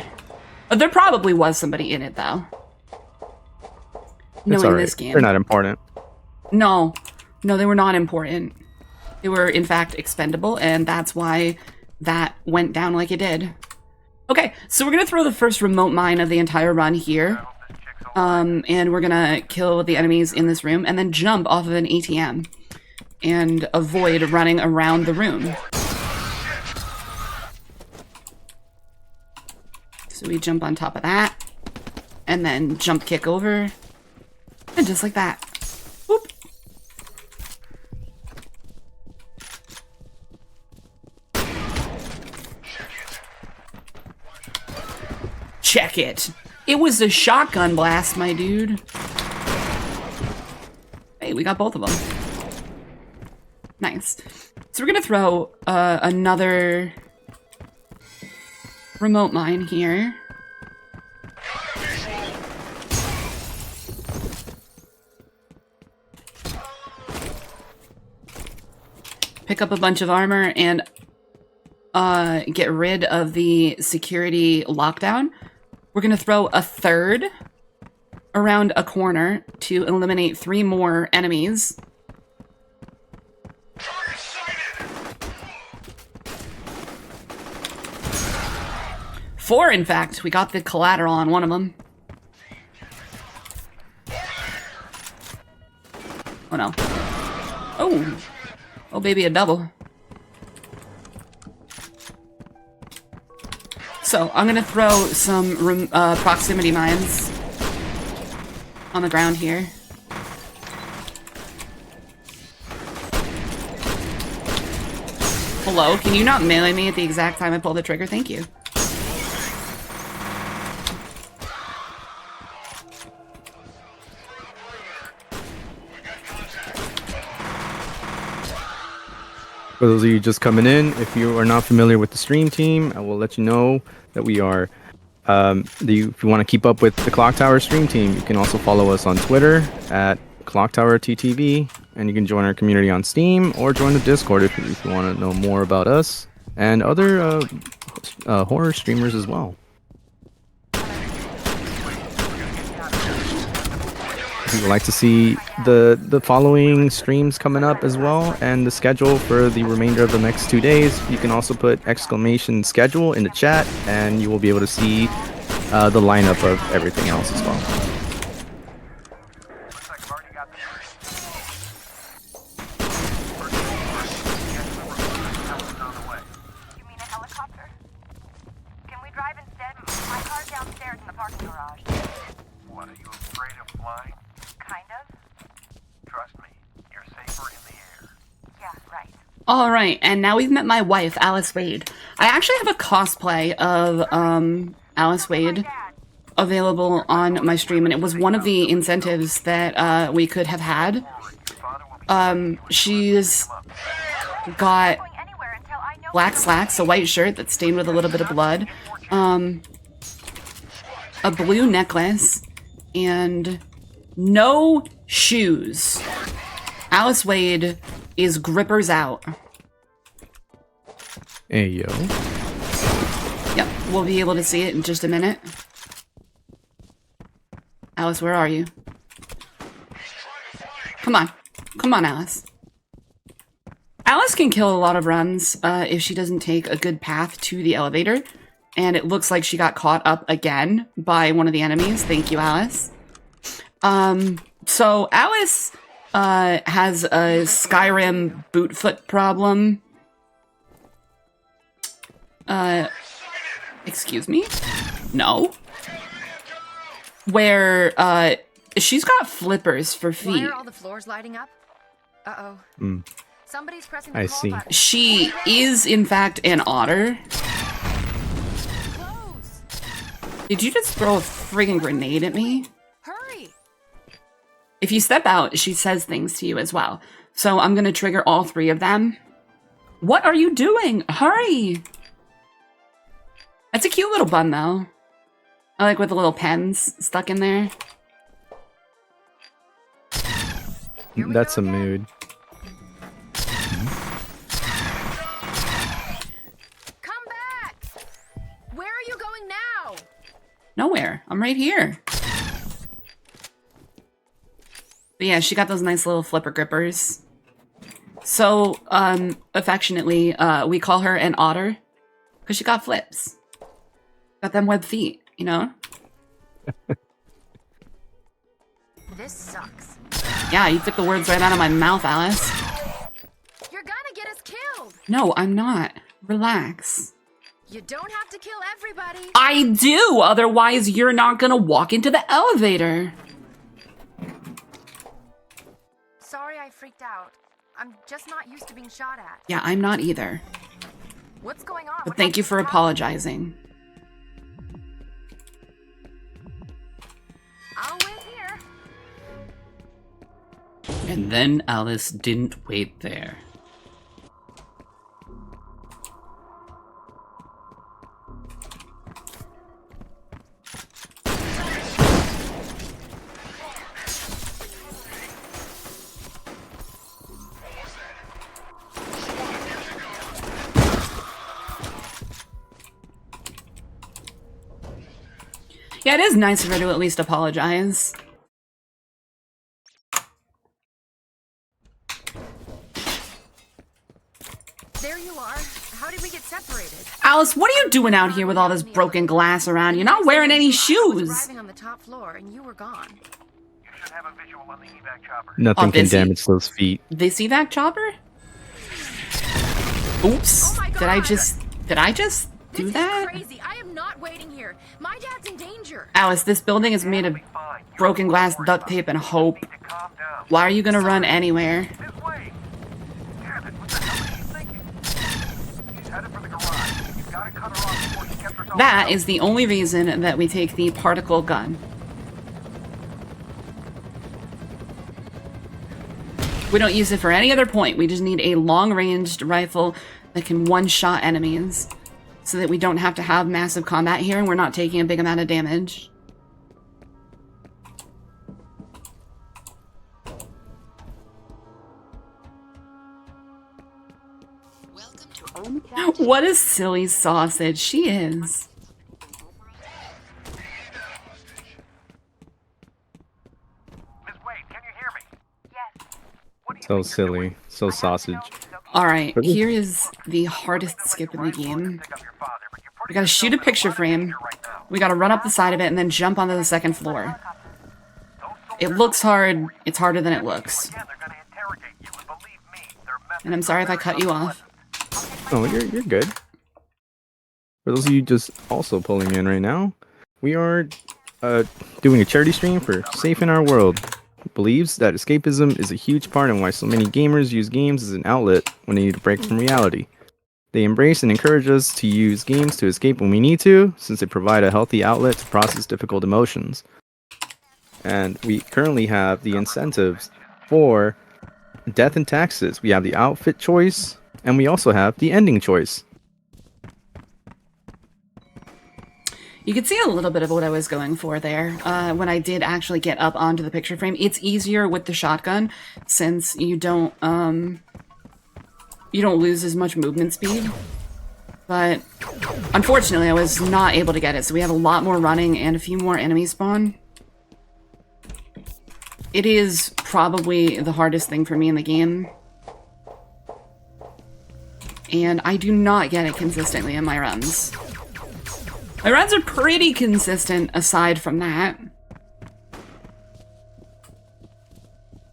B: There probably was somebody in it, though.
A: It's
B: Knowing this game.
A: They're not important.
B: No, they were not important. They were, in fact, expendable, and that's why that went down like it did. Okay, so we're gonna throw the first remote mine of the entire run here. And we're gonna kill the enemies in this room, and then jump off of an ATM. And avoid running around the room. So we jump on top of that. And then jump kick over. And just like that. Whoop. Check it. It was a shotgun blast, my dude. Hey, we got both of them. Nice. So we're gonna throw another remote mine here. Pick up a bunch of armor and get rid of the security lockdown. We're gonna throw a third around a corner to eliminate 3 more enemies. Four, in fact. We got the collateral on one of them. Oh no. Oh. Oh baby, a double. So, I'm gonna throw some proximity mines on the ground here. Hello, can you not melee me at the exact time I pull the trigger? Thank you.
A: For those of you just coming in, if you are not familiar with the stream team, I will let you know that we are. If you want to keep up with the Clock Tower stream team, you can also follow us on Twitter at Clock Tower TTV, and you can join our community on Steam or join the Discord if you want to know more about us and other horror streamers as well. If you would like to see the following streams coming up as well and the schedule for the remainder of the next 2 days, you can also put exclamation schedule in the chat and you will be able to see the lineup of everything else as well.
E: Looks like I've already got the on the way. You mean a helicopter? Can we drive instead? My car's downstairs in the parking garage. What, are you afraid of flying? Kind of. Trust me, you're safer in the air. Yeah, right.
B: All right, and now we've met my wife, Alice Wade. I actually have a cosplay of Alice Wade available on my stream, and it was one of the incentives that we could have had. She's got black slacks, a white shirt that's stained with a little bit of blood, a blue necklace, and no shoes. Alice Wade is grippers out.
A: Hey, yo.
B: Yep, we'll be able to see it in just a minute. Alice, where are you? Come on. Come on, Alice. Alice can kill a lot of runs if she doesn't take a good path to the elevator. And it looks like she got caught up again by one of the enemies. Thank you, Alice. So Alice has a Skyrim bootfoot problem. Excuse me? No. Where she's got flippers for
C: Why
B: feet.
C: are all the floors lighting up? Uh-oh. Somebody's pressing the
A: I
C: call
A: see.
C: button.
B: She is, in fact, an otter.
C: Close.
B: Did you just throw a friggin' grenade at me?
C: Hurry.
B: If you step out, she says things to you as well. So I'm gonna trigger all 3 of them. What are you doing? Hurry! That's a cute little bun, though. I like with the little pens stuck in there.
A: That's a mood.
C: Come back. Where are you going now?
B: Nowhere. I'm right here. But yeah, she got those nice little flipper grippers. So, affectionately, we call her an otter. Because she got flips. Got them web feet, you know?
C: This sucks.
B: Yeah, you took the words right out of my mouth, Alice.
C: You're gonna get us killed.
B: No, I'm not. Relax.
C: You don't have to kill everybody.
B: I do, otherwise you're not gonna walk into the elevator.
C: Sorry I freaked out. I'm just not used to being shot at.
B: Yeah, I'm not either.
C: What's going on?
B: But thank you for apologizing. And then Alice didn't wait there. Yeah, it is nice of her to at least apologize.
C: There you are. How did we get separated?
B: Alice, what are you doing out here with all this broken glass around? You're not wearing any
C: I was
B: shoes.
C: driving on the top floor and you were gone.
E: You should have a visual on the evac chopper.
A: Nothing
B: Oh,
A: can
B: this he-
A: damage those feet.
B: This evac chopper? Oops.
C: Oh my
B: Did I
C: God.
B: just do
C: This
B: that?
C: is crazy. I am not waiting here. My dad's in danger.
B: Alice, this building is made of
E: Fine.
B: broken glass, duct tape, and hope.
E: To calm down.
B: Why are you gonna run anywhere?
E: This way. Damn it, what the hell is she thinking? She's headed for the garage. You've got to cut her off before she gets herself
B: That
E: killed.
B: is the only reason that we take the particle gun. We don't use it for any other point. We just need a long-ranged rifle that can one-shot enemies so that we don't have to have massive combat here and we're not taking a big amount of damage. What a silly sausage she is.
E: Miss Wade, can you hear me?
C: Yes.
E: What do you
A: So
E: think you're doing?
A: silly. So sausage.
B: Alright, here is the hardest skip in the game.
E: Pick up your father, but you're
B: We gotta shoot a picture frame. We gotta run up the side of it and then jump onto the second floor. It looks hard. It's harder than it looks.
E: Yeah, they're gonna interrogate you, and believe me, their methods
B: And I'm sorry if I cut you off.
A: Oh, you're good. For those of you just also pulling in right now, we are doing a charity stream for Safe in Our World. It believes that escapism is a huge part in why so many gamers use games as an outlet when they need a break from reality. They embrace and encourage us to use games to escape when we need to, since they provide a healthy outlet to process difficult emotions. And we currently have the incentives for death and taxes. We have the outfit choice, and we also have the ending choice.
B: You can see a little bit of what I was going for there. When I did actually get up onto the picture frame, it's easier with the shotgun since you don't lose as much movement speed. But unfortunately, I was not able to get it, so we have a lot more running and a few more enemies spawn. It is probably the hardest thing for me in the game. And I do not get it consistently in my runs. My runs are pretty consistent aside from that.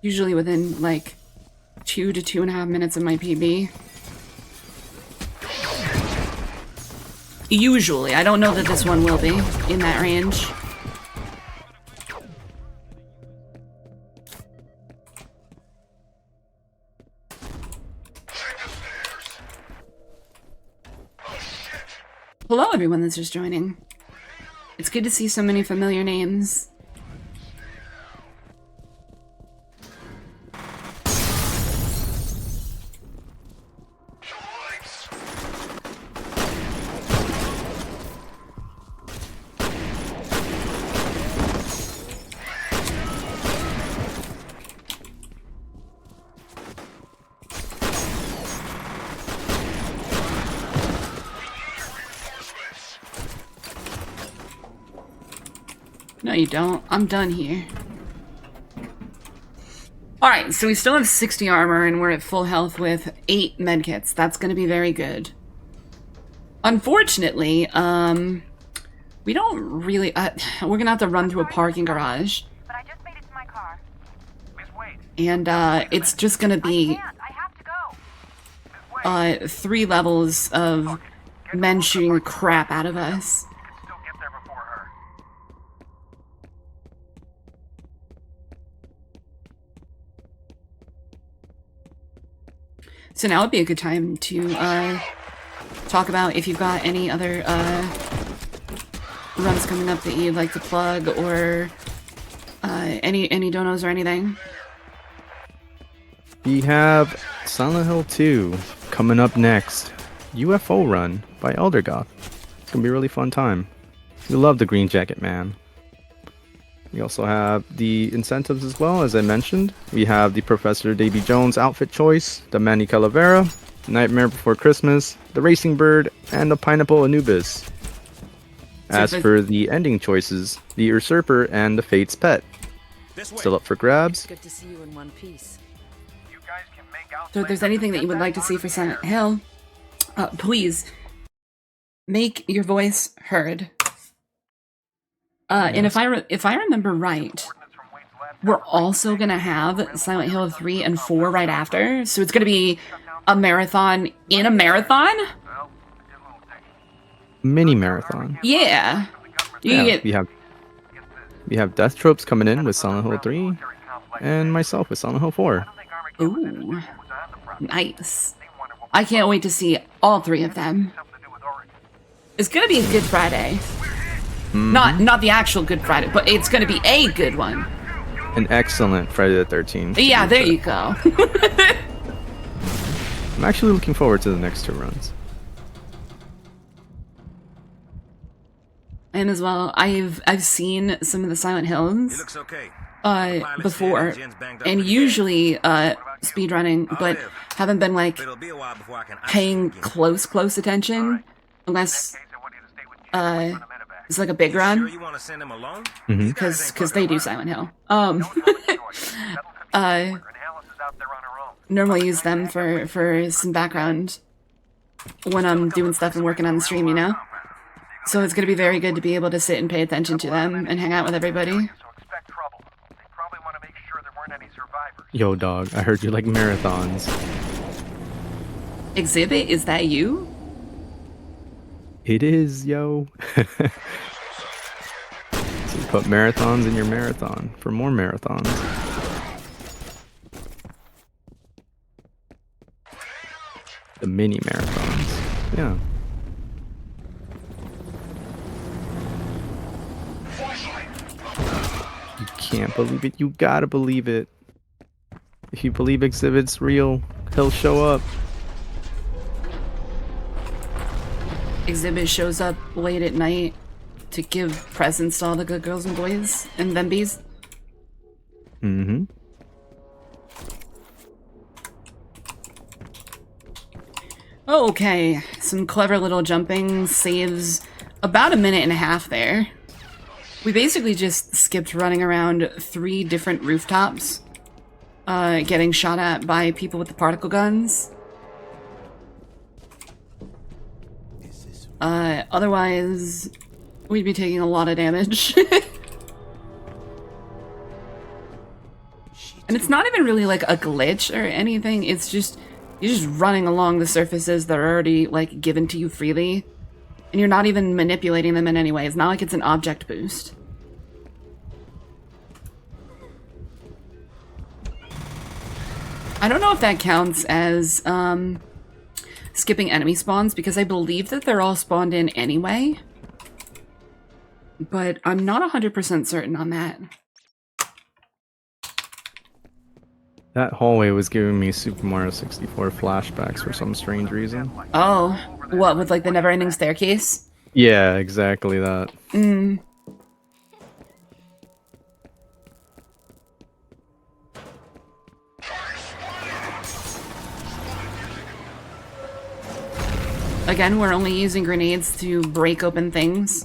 B: Usually within like 2 to 2.5 minutes of my PB. Usually. I don't know that this one will be in that range. Hello everyone that's just joining. It's good to see so many familiar names. No, you don't. I'm done here. Alright, so we still have 60 armor and we're at full health with 8 medkits. That's gonna be very good. Unfortunately, we don't really... we're gonna have to run through a parking garage.
E: But I just made it to my car. Miss Wade,
B: And, it's just gonna be,
E: I have to go. Miss Wade,
B: 3 levels of men shooting the crap out of us.
E: you can still get there before her.
B: So now would be a good time to talk about if you've got any other runs coming up that you'd like to plug or any donos or anything.
A: We have Silent Hill 2 coming up next. UFO Run by Eldergoth. It's gonna be a really fun time. We love the Green Jacket Man. We also have the incentives as well, as I mentioned. We have the Professor Davy Jones outfit choice, the Manny Calavera, Nightmare Before Christmas, the Racing Bird, and the Pineapple Anubis. As for the ending choices, the Usurper and the Fate's Pet.
D: This way.
A: Still up for grabs.
C: Good to see you in one piece.
E: You guys can make out.
B: So if there's anything that you would like to see for Silent Hill, please make your voice heard. And if I remember right, we're also gonna have Silent Hill 3 and 4 right after. So it's gonna be a marathon in a marathon.
A: Mini marathon.
B: Yeah. You get
A: we have Death Tropes coming in with Silent Hill 3, and myself with Silent Hill 4.
B: ooh, nice. I can't wait to see all three of them. It's gonna be a Good Friday. Not the actual Good Friday, but it's gonna be a good one.
A: An excellent Friday the 13th.
B: Yeah, there you go.
A: I'm actually looking forward to the next two runs.
B: And as well, I've seen some of the Silent
D: He
B: Hills
D: looks okay.
B: before, and usually speedrunning, but haven't been like
D: It'll be a while before I can
B: paying close attention unless it's like a big
D: Sure
B: run,
D: you want to send him alone?
B: because they do Silent Hill. Normally use them for some background when I'm doing stuff and working on the stream, you know? So it's gonna be very good to be able to sit and pay attention to them and hang out with everybody.
E: So expect trouble. They probably want to make sure there weren't any survivors.
A: Yo, dog, I heard you like marathons.
B: Exhibit, is that you?
A: It is, yo. So you put marathons in your marathon for more marathons. The mini marathons. Yeah. You can't believe it. You gotta believe it. If you believe Exhibit's real, he'll show up.
B: Exhibit shows up late at night to give presents to all the good girls and boys and thembies.
A: Mm-hmm.
B: Okay, some clever little jumping saves about a minute and a half there. We basically just skipped running around 3 different rooftops, getting shot at by people with the particle guns. Otherwise, we'd be taking a lot of damage. And it's not even really like a glitch or anything, it's just, you're just running along the surfaces that are already, like, given to you freely. And you're not even manipulating them in any way. It's not like it's an object boost. I don't know if that counts as, skipping enemy spawns, because I believe that they're all spawned in anyway. But I'm not 100% certain on that.
A: That hallway was giving me Super Mario 64 flashbacks for some strange reason.
B: Oh, what, with like the never-ending staircase?
A: Yeah, exactly that.
B: Again, we're only using grenades to break open things.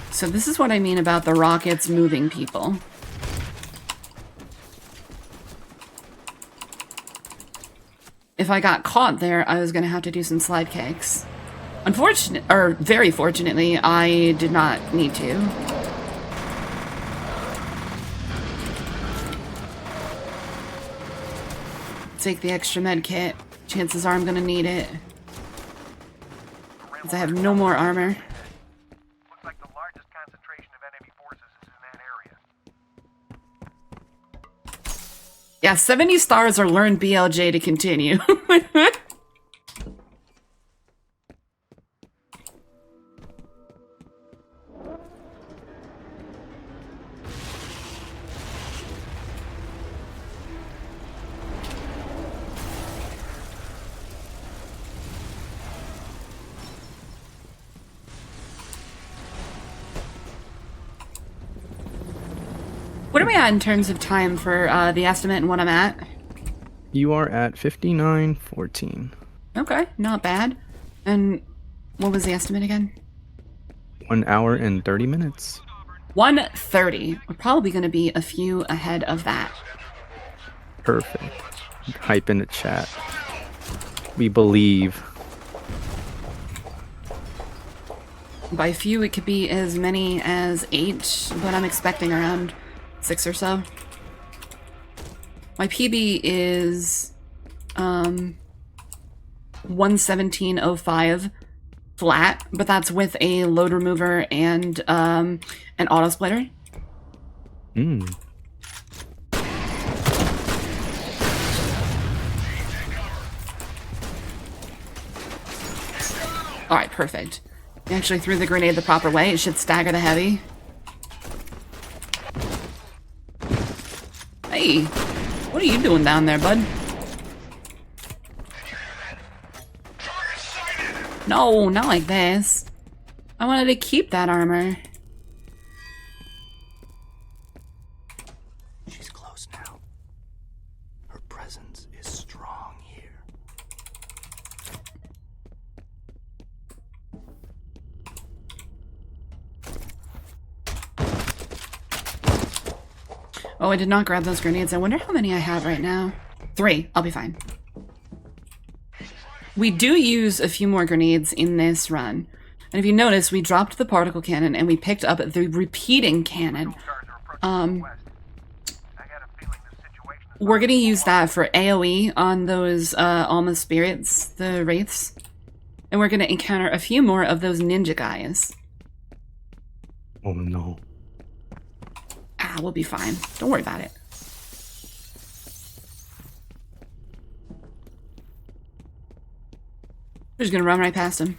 B: So this is what I mean about the rockets moving people. If I got caught there, I was gonna have to do some slide kicks. Very fortunately, I did not need to. Take the extra med kit. Chances are I'm gonna need it. Because I have no more armor.
E: Looks like the largest concentration of enemy forces is in that area.
B: Yeah, 70 stars or learn BLJ to continue. What are we at in terms of time for the estimate and what I'm at?
A: You are at 59:14.
B: Okay, not bad. And what was the estimate again?
A: 1 hour and 30 minutes.
B: 1:30. We're probably going to be a few ahead of that.
A: Perfect. Hype in the chat. We believe.
B: By few, it could be as many as 8, but I'm expecting around 6 or so. My PB is 117.05 flat, but that's with a load remover and an auto splitter. Alright, perfect. I actually threw the grenade the proper way. It should stagger the heavy. Hey, what are you doing down there, bud? No, not like this. I wanted to keep that armor.
D: She's close now. Her presence is strong here.
B: Oh, I did not grab those grenades. I wonder how many I have right now. 3. I'll be fine. We do use a few more grenades in this run. And if you notice, we dropped the particle cannon and we picked up the repeating cannon. We're going to use that for AoE on those Alma spirits, the wraiths. And we're going to encounter a few more of those ninja guys.
A: Oh no.
B: Ah, we'll be fine. Don't worry about it. We're just gonna run right past him.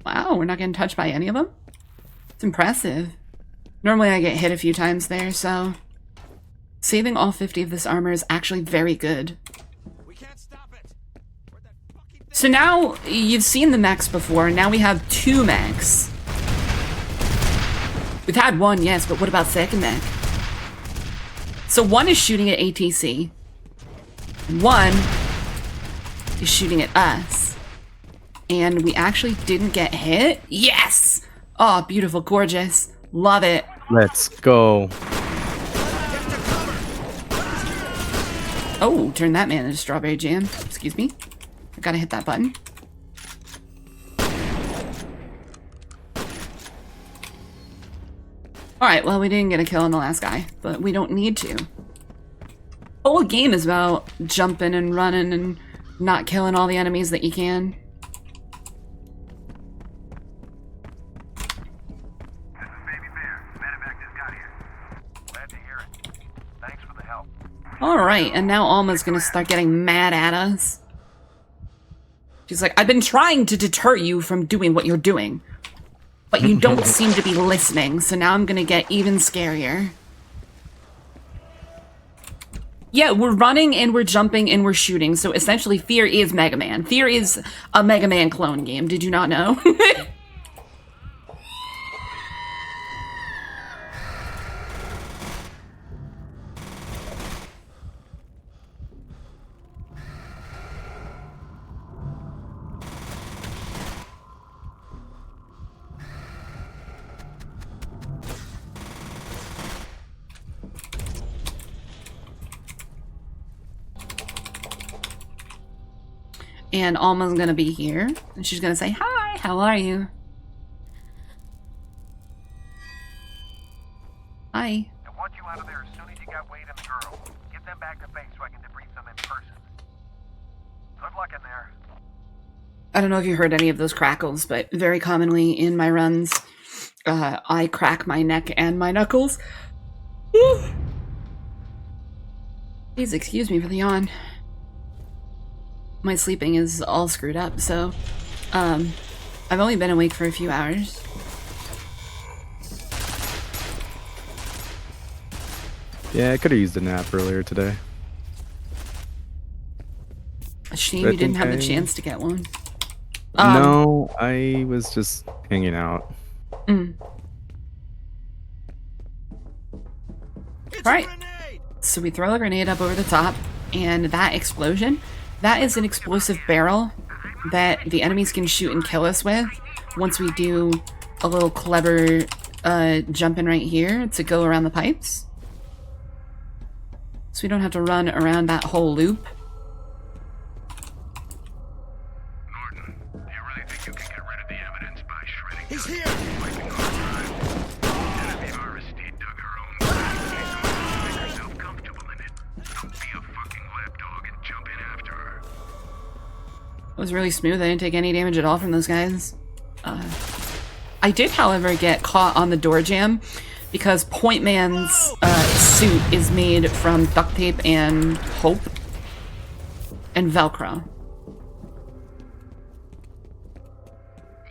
B: Wow, we're not getting touched by any of them? It's impressive. Normally I get hit a few times there, so... saving all 50 of this armor is actually very good.
D: We can't stop it. Where'd that fucking thing-
B: So now, you've seen the mechs before, now we have 2 mechs. We've had 1, yes, but what about second mech? So 1 is shooting at ATC. 1 is shooting at us. And we actually didn't get hit? Yes! Oh, beautiful, gorgeous. Love it.
A: Let's go.
B: Oh, turn that man into strawberry jam. Excuse me. I gotta hit that button. Alright, well, we didn't get a kill on the last guy, but we don't need to. The whole game is about jumping and running and not killing all the enemies that you can.
E: This is Baby Bear. Medevac just got here. Glad to hear it. Thanks for the help.
B: Alright, and now Alma's gonna start getting mad at us. She's like, I've been trying to deter you from doing what you're doing. But you don't seem to be listening, so now I'm gonna get even scarier. Yeah, we're running and we're jumping and we're shooting, so essentially Fear is Mega Man. Fear is a Mega Man clone game, did you not know? And Alma's gonna be here, and she's gonna say, hi, how are you? Hi.
E: I want you out of there as soon as you got Wade and the girl. Get them back to base so I can debrief them in person. Good luck in there.
B: I don't know if you heard any of those crackles, but very commonly in my runs, I crack my neck and my knuckles. Please excuse me for the yawn. My sleeping is all screwed up, so I've only been awake for a few hours.
A: Yeah, I could have used a nap earlier today.
B: A shame
A: I
B: you didn't
A: think
B: have the
A: I-
B: chance to get one.
A: No, I was just hanging out.
B: Alright, so we throw a grenade up over the top, and that explosion, that is an explosive barrel that the enemies can shoot and kill us with once we do a little clever jump in right here to go around the pipes. So we don't have to run around that whole loop.
E: Norton, do you really think you can get rid of the evidence by shredding?
F: He's here!
E: Genevieve Aristide dug her own grave. Make herself comfortable in it. Don't be a fucking lapdog and jump in after her.
B: It was really smooth. I didn't take any damage at all from those guys. I did, however, get caught on the door jam because Point Man's suit is made from duct tape and hope and Velcro.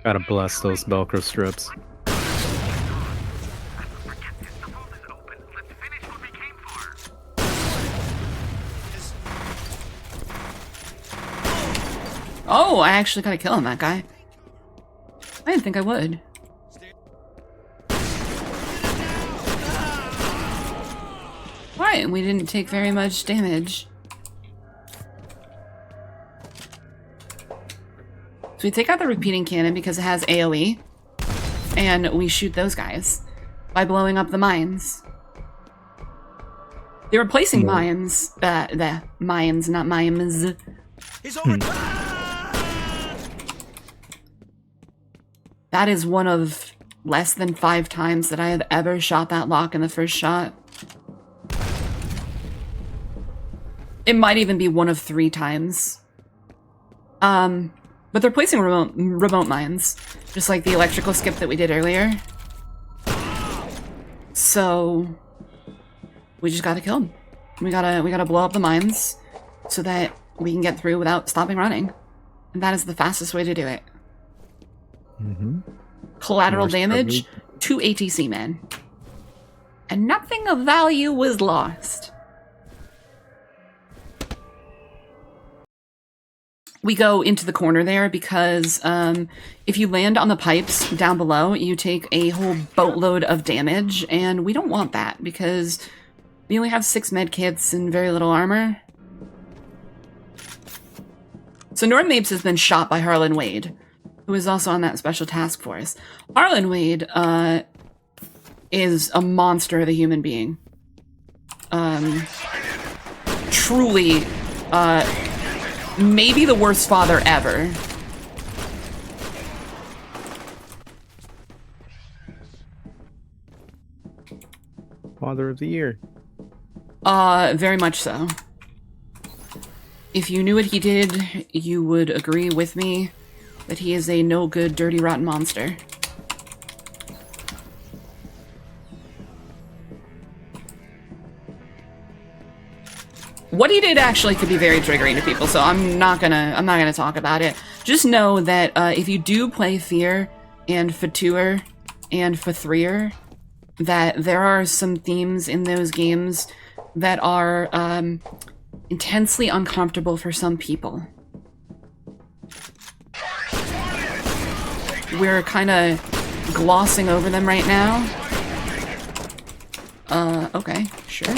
A: Gotta bless those Velcro strips.
B: Oh, I actually gotta kill him, that guy. I didn't think I would. Alright, we didn't take very much damage. So we take out the repeating cannon because it has AoE, and we shoot those guys by blowing up the mines. They were placing mines, the mines, not mimes.
F: He's over.
B: That is one of less than 5 times that I have ever shot that lock in the first shot. It might even be one of 3 times. But they're placing remote mines, just like the electrical skip that we did earlier. So we just gotta kill them. We gotta blow up the mines so that we can get through without stopping running. And that is the fastest way to do it. Collateral
A: More
B: damage, 2 ATC men. And nothing of value was lost. We go into the corner there because if you land on the pipes down below, you take a whole boatload of damage, and we don't want that because we only have 6 med kits and very little armor. So Norton Mapes has been shot by Harlan Wade, who is also on that special task force. Harlan Wade is a monster of a human being. Truly, maybe the worst father ever.
A: Father of the year.
B: Very much so. If you knew what he did, you would agree with me that he is a no-good, dirty, rotten monster. What he did actually could be very triggering to people, so I'm not gonna talk about it. Just know that if you do play Fear and Fatur and Fathrir, that there are some themes in those games that are intensely uncomfortable for some people. We're kind of glossing over them right now. Okay, sure.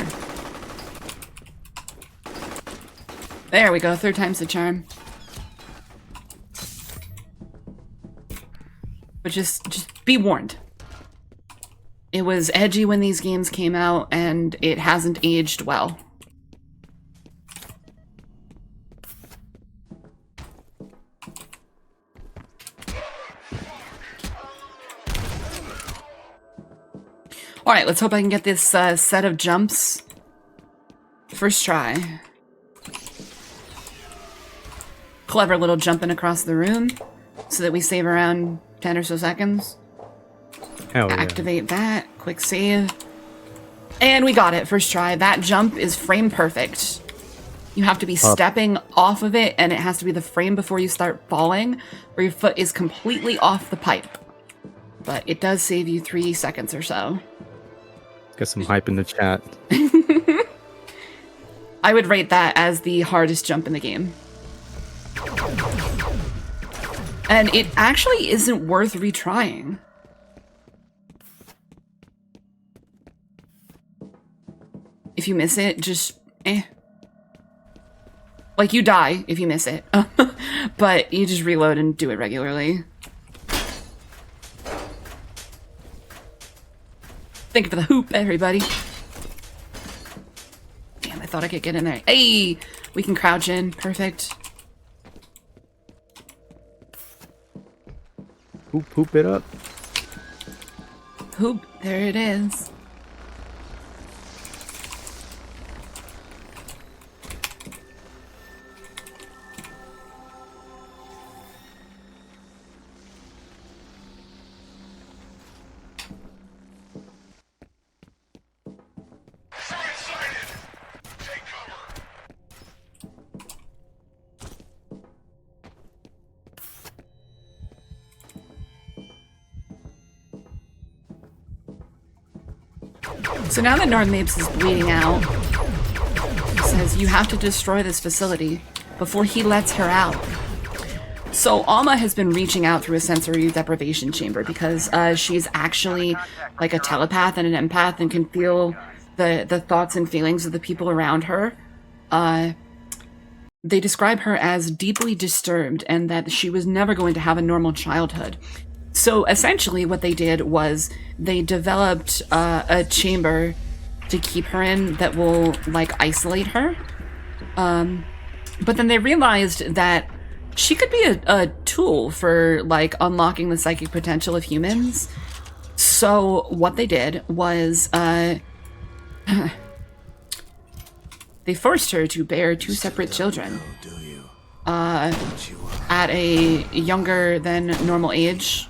B: There we go, 3rd time's the charm. But just be warned. It was edgy when these games came out, and it hasn't aged well. Alright, let's hope I can get this set of jumps. First try. Clever little jumping across the room so that we save around 10 or so seconds.
A: Hell yeah.
B: Activate that. Quick save. And we got it. First try. That jump is frame perfect. You have to be stepping off of it, and it has to be the frame before you start falling, where your foot is completely off the pipe. But it does save you 3 seconds or so.
A: Get some hype in the chat.
B: I would rate that as the hardest jump in the game. And it actually isn't worth retrying. if you miss it, just like you die if you miss it, but you just reload and do it regularly. Thank you for the hoop, everybody. Damn, I thought I could get in there. Hey, we can crouch in. Perfect.
A: Hoop it up.
B: Hoop, there it is. So now that North Mapes is bleeding out, he says you have to destroy this facility before he lets her out. So Alma has been reaching out through a sensory deprivation chamber because she's actually like a telepath and an empath and can feel the thoughts and feelings of the people around her. They describe her as deeply disturbed and that she was never going to have a normal childhood. So essentially what they did was they developed a chamber to keep her in that will like isolate her. But then they realized that she could be a tool for like unlocking the psychic potential of humans. So what they did was they forced her to bear two separate children at a younger than normal age.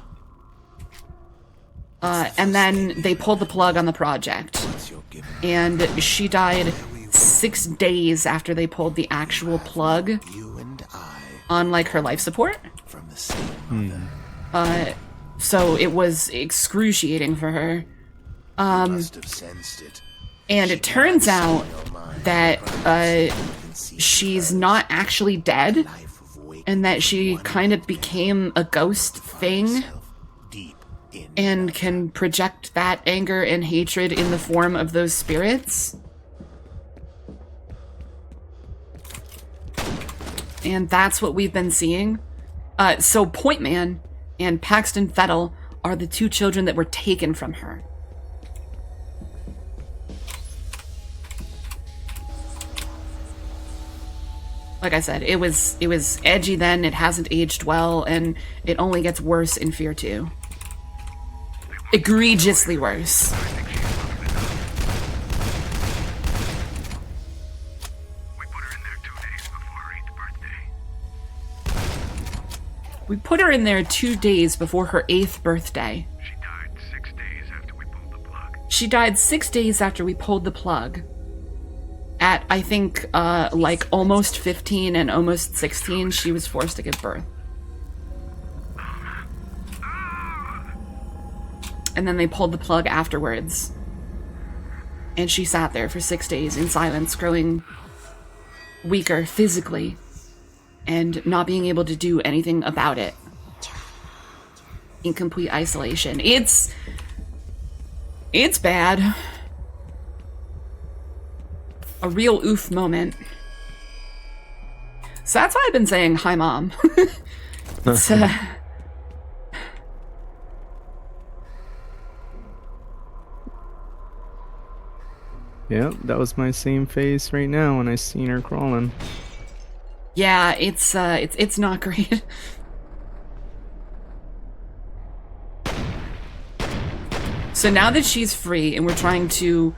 B: And then they pulled the plug on the project. And she died 6 days after they pulled the actual plug on like her life support. So it was excruciating for her. And it turns out that she's not actually dead, and that she kind of became a ghost thing and can project that anger and hatred in the form of those spirits. And that's what we've been seeing. So Point Man and Paxton Fettel are the two children that were taken from her. Like I said, it was edgy then, it hasn't aged well, and it only gets worse in Fear 2. Egregiously worse. We put her in there 2 days before her 8th birthday.
H: She died 6 days after we pulled the plug.
B: She died 6 days after we pulled the plug. At, I think, like almost 15 and almost 16, she was forced to give birth. And then they pulled the plug afterwards. And she sat there for 6 days in silence, growing weaker physically and not being able to do anything about it. In complete isolation. It's bad. A real oof moment. So that's why I've been saying, hi, Mom. It's,
A: Yeah, that was my same face right now when I seen her crawling.
B: yeah, it's not great. So now that she's free and we're trying to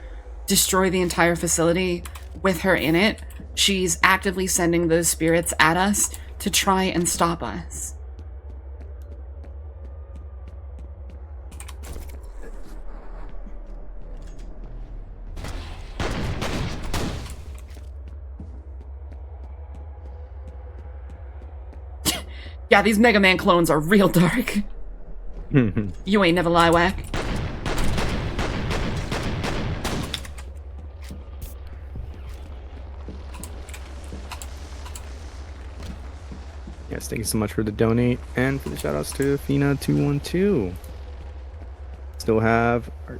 B: destroy the entire facility with her in it, she's actively sending those spirits at us to try and stop us. Yeah, these Mega Man clones are real dark. You ain't never lie, whack.
A: Yes, thank you so much for the donate and for the shoutouts to Fina212. Still have our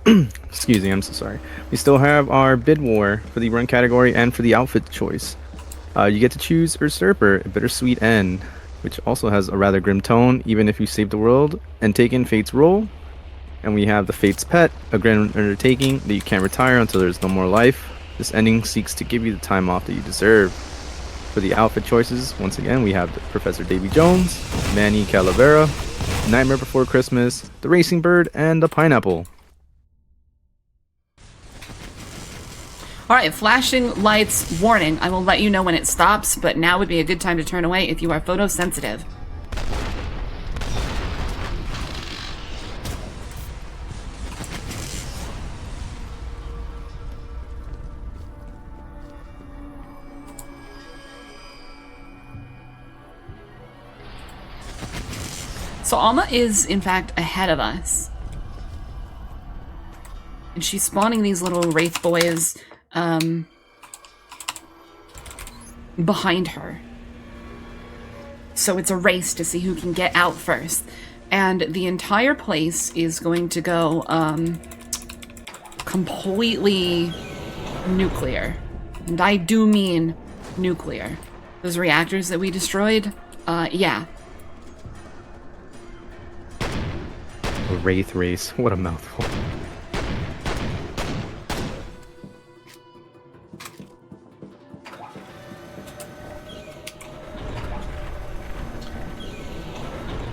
A: Excuse me, I'm so sorry. We still have our bid war for the run category and for the outfit choice. You get to choose Usurper, a bittersweet end, which also has a rather grim tone, even if you save the world and take in Fate's role. And we have the Fate's Pet, a grand undertaking that you can't retire until there's no more life. This ending seeks to give you the time off that you deserve. For the outfit choices, once again, we have the Professor Davy Jones, Manny Calavera, Nightmare Before Christmas, the Racing Bird, and the Pineapple.
B: Alright, flashing lights warning. I will let you know when it stops, but now would be a good time to turn away if you are photosensitive. So Alma is, in fact, ahead of us. And she's spawning these little wraith boys behind her. So it's a race to see who can get out first. And the entire place is going to go completely nuclear. And I do mean nuclear. Those reactors that we destroyed, yeah.
A: A Wraith race. What a mouthful.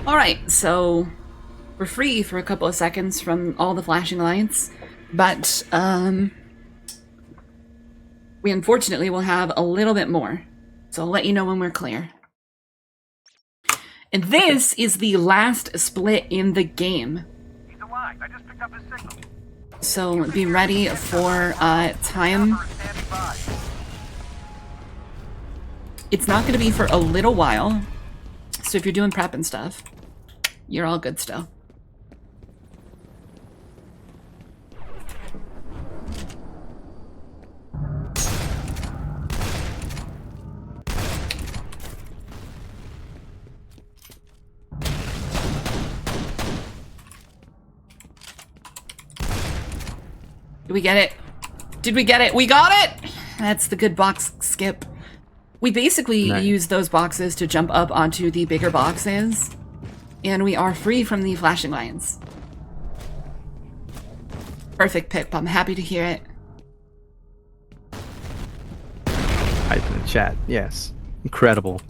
B: Alright, so we're free for a couple of seconds from all the flashing lights, but we unfortunately will have a little bit more. So I'll let you know when we're clear. And this is the last split in the game.
E: He's alive. I just picked up his signal.
B: So be ready for time.
E: Standing by.
B: It's not going to be for a little while. So if you're doing prep and stuff, you're all good still. Did we get it? Did we get it? We got it! That's the good box skip. We basically
A: Nice.
B: use those boxes to jump up onto the bigger boxes, and we are free from the flashing lights. Perfect, Pip. I'm happy to hear it.
A: Hype in the chat. Yes. Incredible.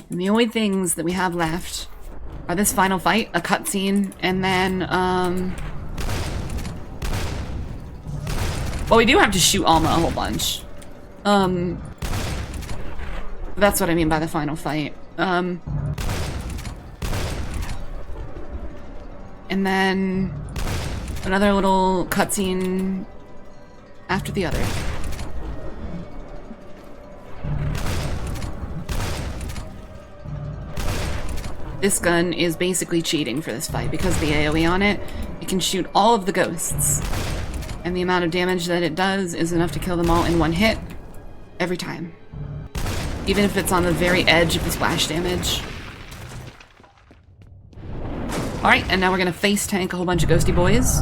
B: And the only things that we have left are this final fight, a cutscene, and then, well, we do have to shoot Alma a whole bunch. That's what I mean by the final fight. And then another little cutscene after the other. This gun is basically cheating for this fight because the AoE on it, it can shoot all of the ghosts. And the amount of damage that it does is enough to kill them all in one hit, every time. Even if it's on the very edge of the splash damage. Alright, and now we're gonna face tank a whole bunch of ghosty boys.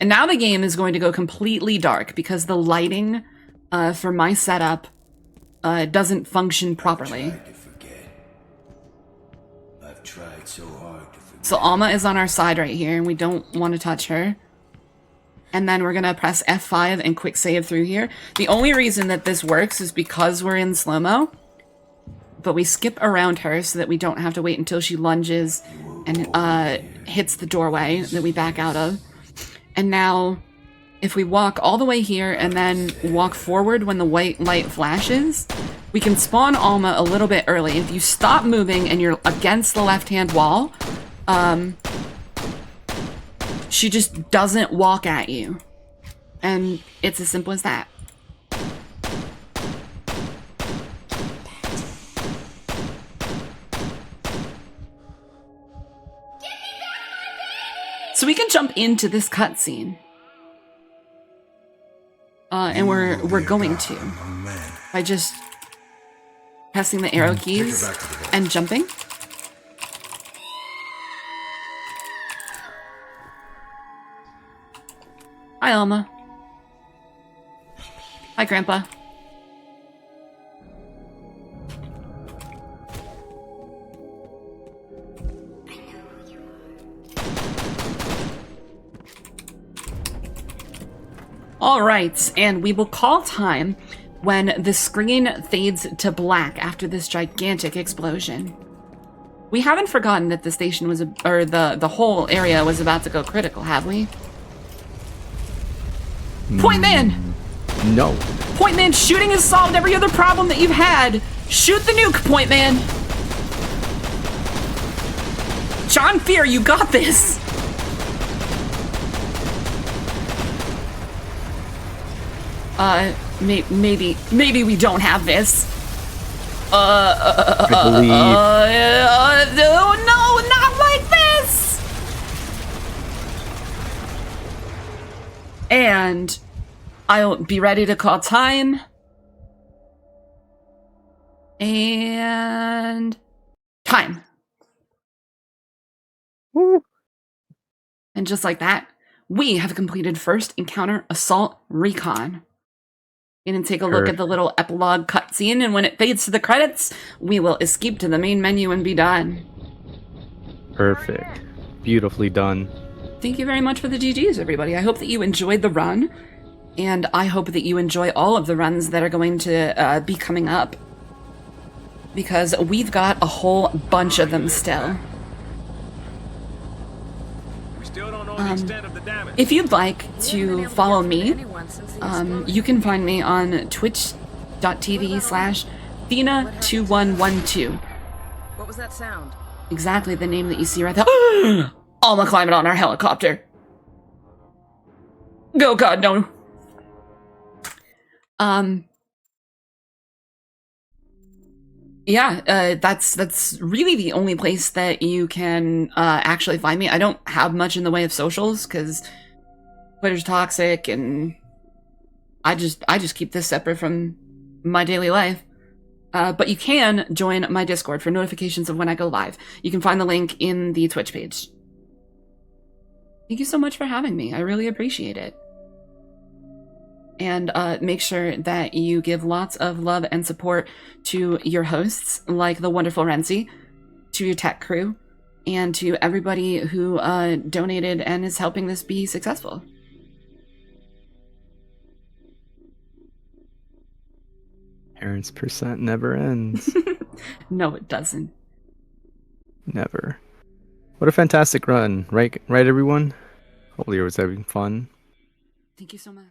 B: And now the game is going to go completely dark because the lighting for my setup doesn't function properly.
I: I've tried so hard to forget.
B: So Alma is on our side right here, and we don't want to touch her. And then we're gonna press F5 and quick save through here. The only reason that this works is because we're in slow-mo. But we skip around her so that we don't have to wait until she lunges and hits the doorway that we back out of. And now, if we walk all the way here and then walk forward when the white light flashes, we can spawn Alma a little bit early. If you stop moving and you're against the left-hand wall, she just doesn't walk at you. And it's as simple as that. So we can jump into this cutscene. And we're going to. By just pressing the arrow keys and jumping. Hi, Alma. Hi, Grandpa. All right, and we will call time when the screen fades to black after this gigantic explosion. We haven't forgotten that the station was, or the whole area was about to go critical, have we? Point Man!
A: No.
B: Point Man, shooting has solved every other problem that you've had. Shoot the nuke, Point Man. John Fear, you got this. Maybe we don't have this.
A: I believe.
B: No, not like this. And I'll be ready to call time. And time.
A: Woo.
B: And just like that, we have completed First Encounter Assault Recon. And take a look at the little epilogue cutscene, and when it fades to the credits, we will escape to the main menu and be done.
A: Perfect. Beautifully done.
B: Thank you very much for the GGs, everybody. I hope that you enjoyed the run, and I hope that you enjoy all of the runs that are going to be coming up, because we've got a whole bunch of them still.
D: We still don't know the extent of the damage.
B: If you'd like to follow me, you can find me on twitch.tv/Fina2112.
C: What was that sound?
B: Exactly the name that you see right there. Alma climbing on our helicopter. Oh God, no. Yeah, that's really the only place that you can actually find me. I don't have much in the way of socials because Twitter's toxic, and I just keep this separate from my daily life. But you can join my Discord for notifications of when I go live. You can find the link in the Twitch page. Thank you so much for having me. I really appreciate it. And make sure that you give lots of love and support to your hosts, like the wonderful Renzi, to your tech crew, and to everybody who donated and is helping this be successful.
A: Parents' percent never ends.
B: No, it doesn't.
A: Never. What a fantastic run, right, everyone? Hopefully, everyone's having fun.
B: Thank you so much.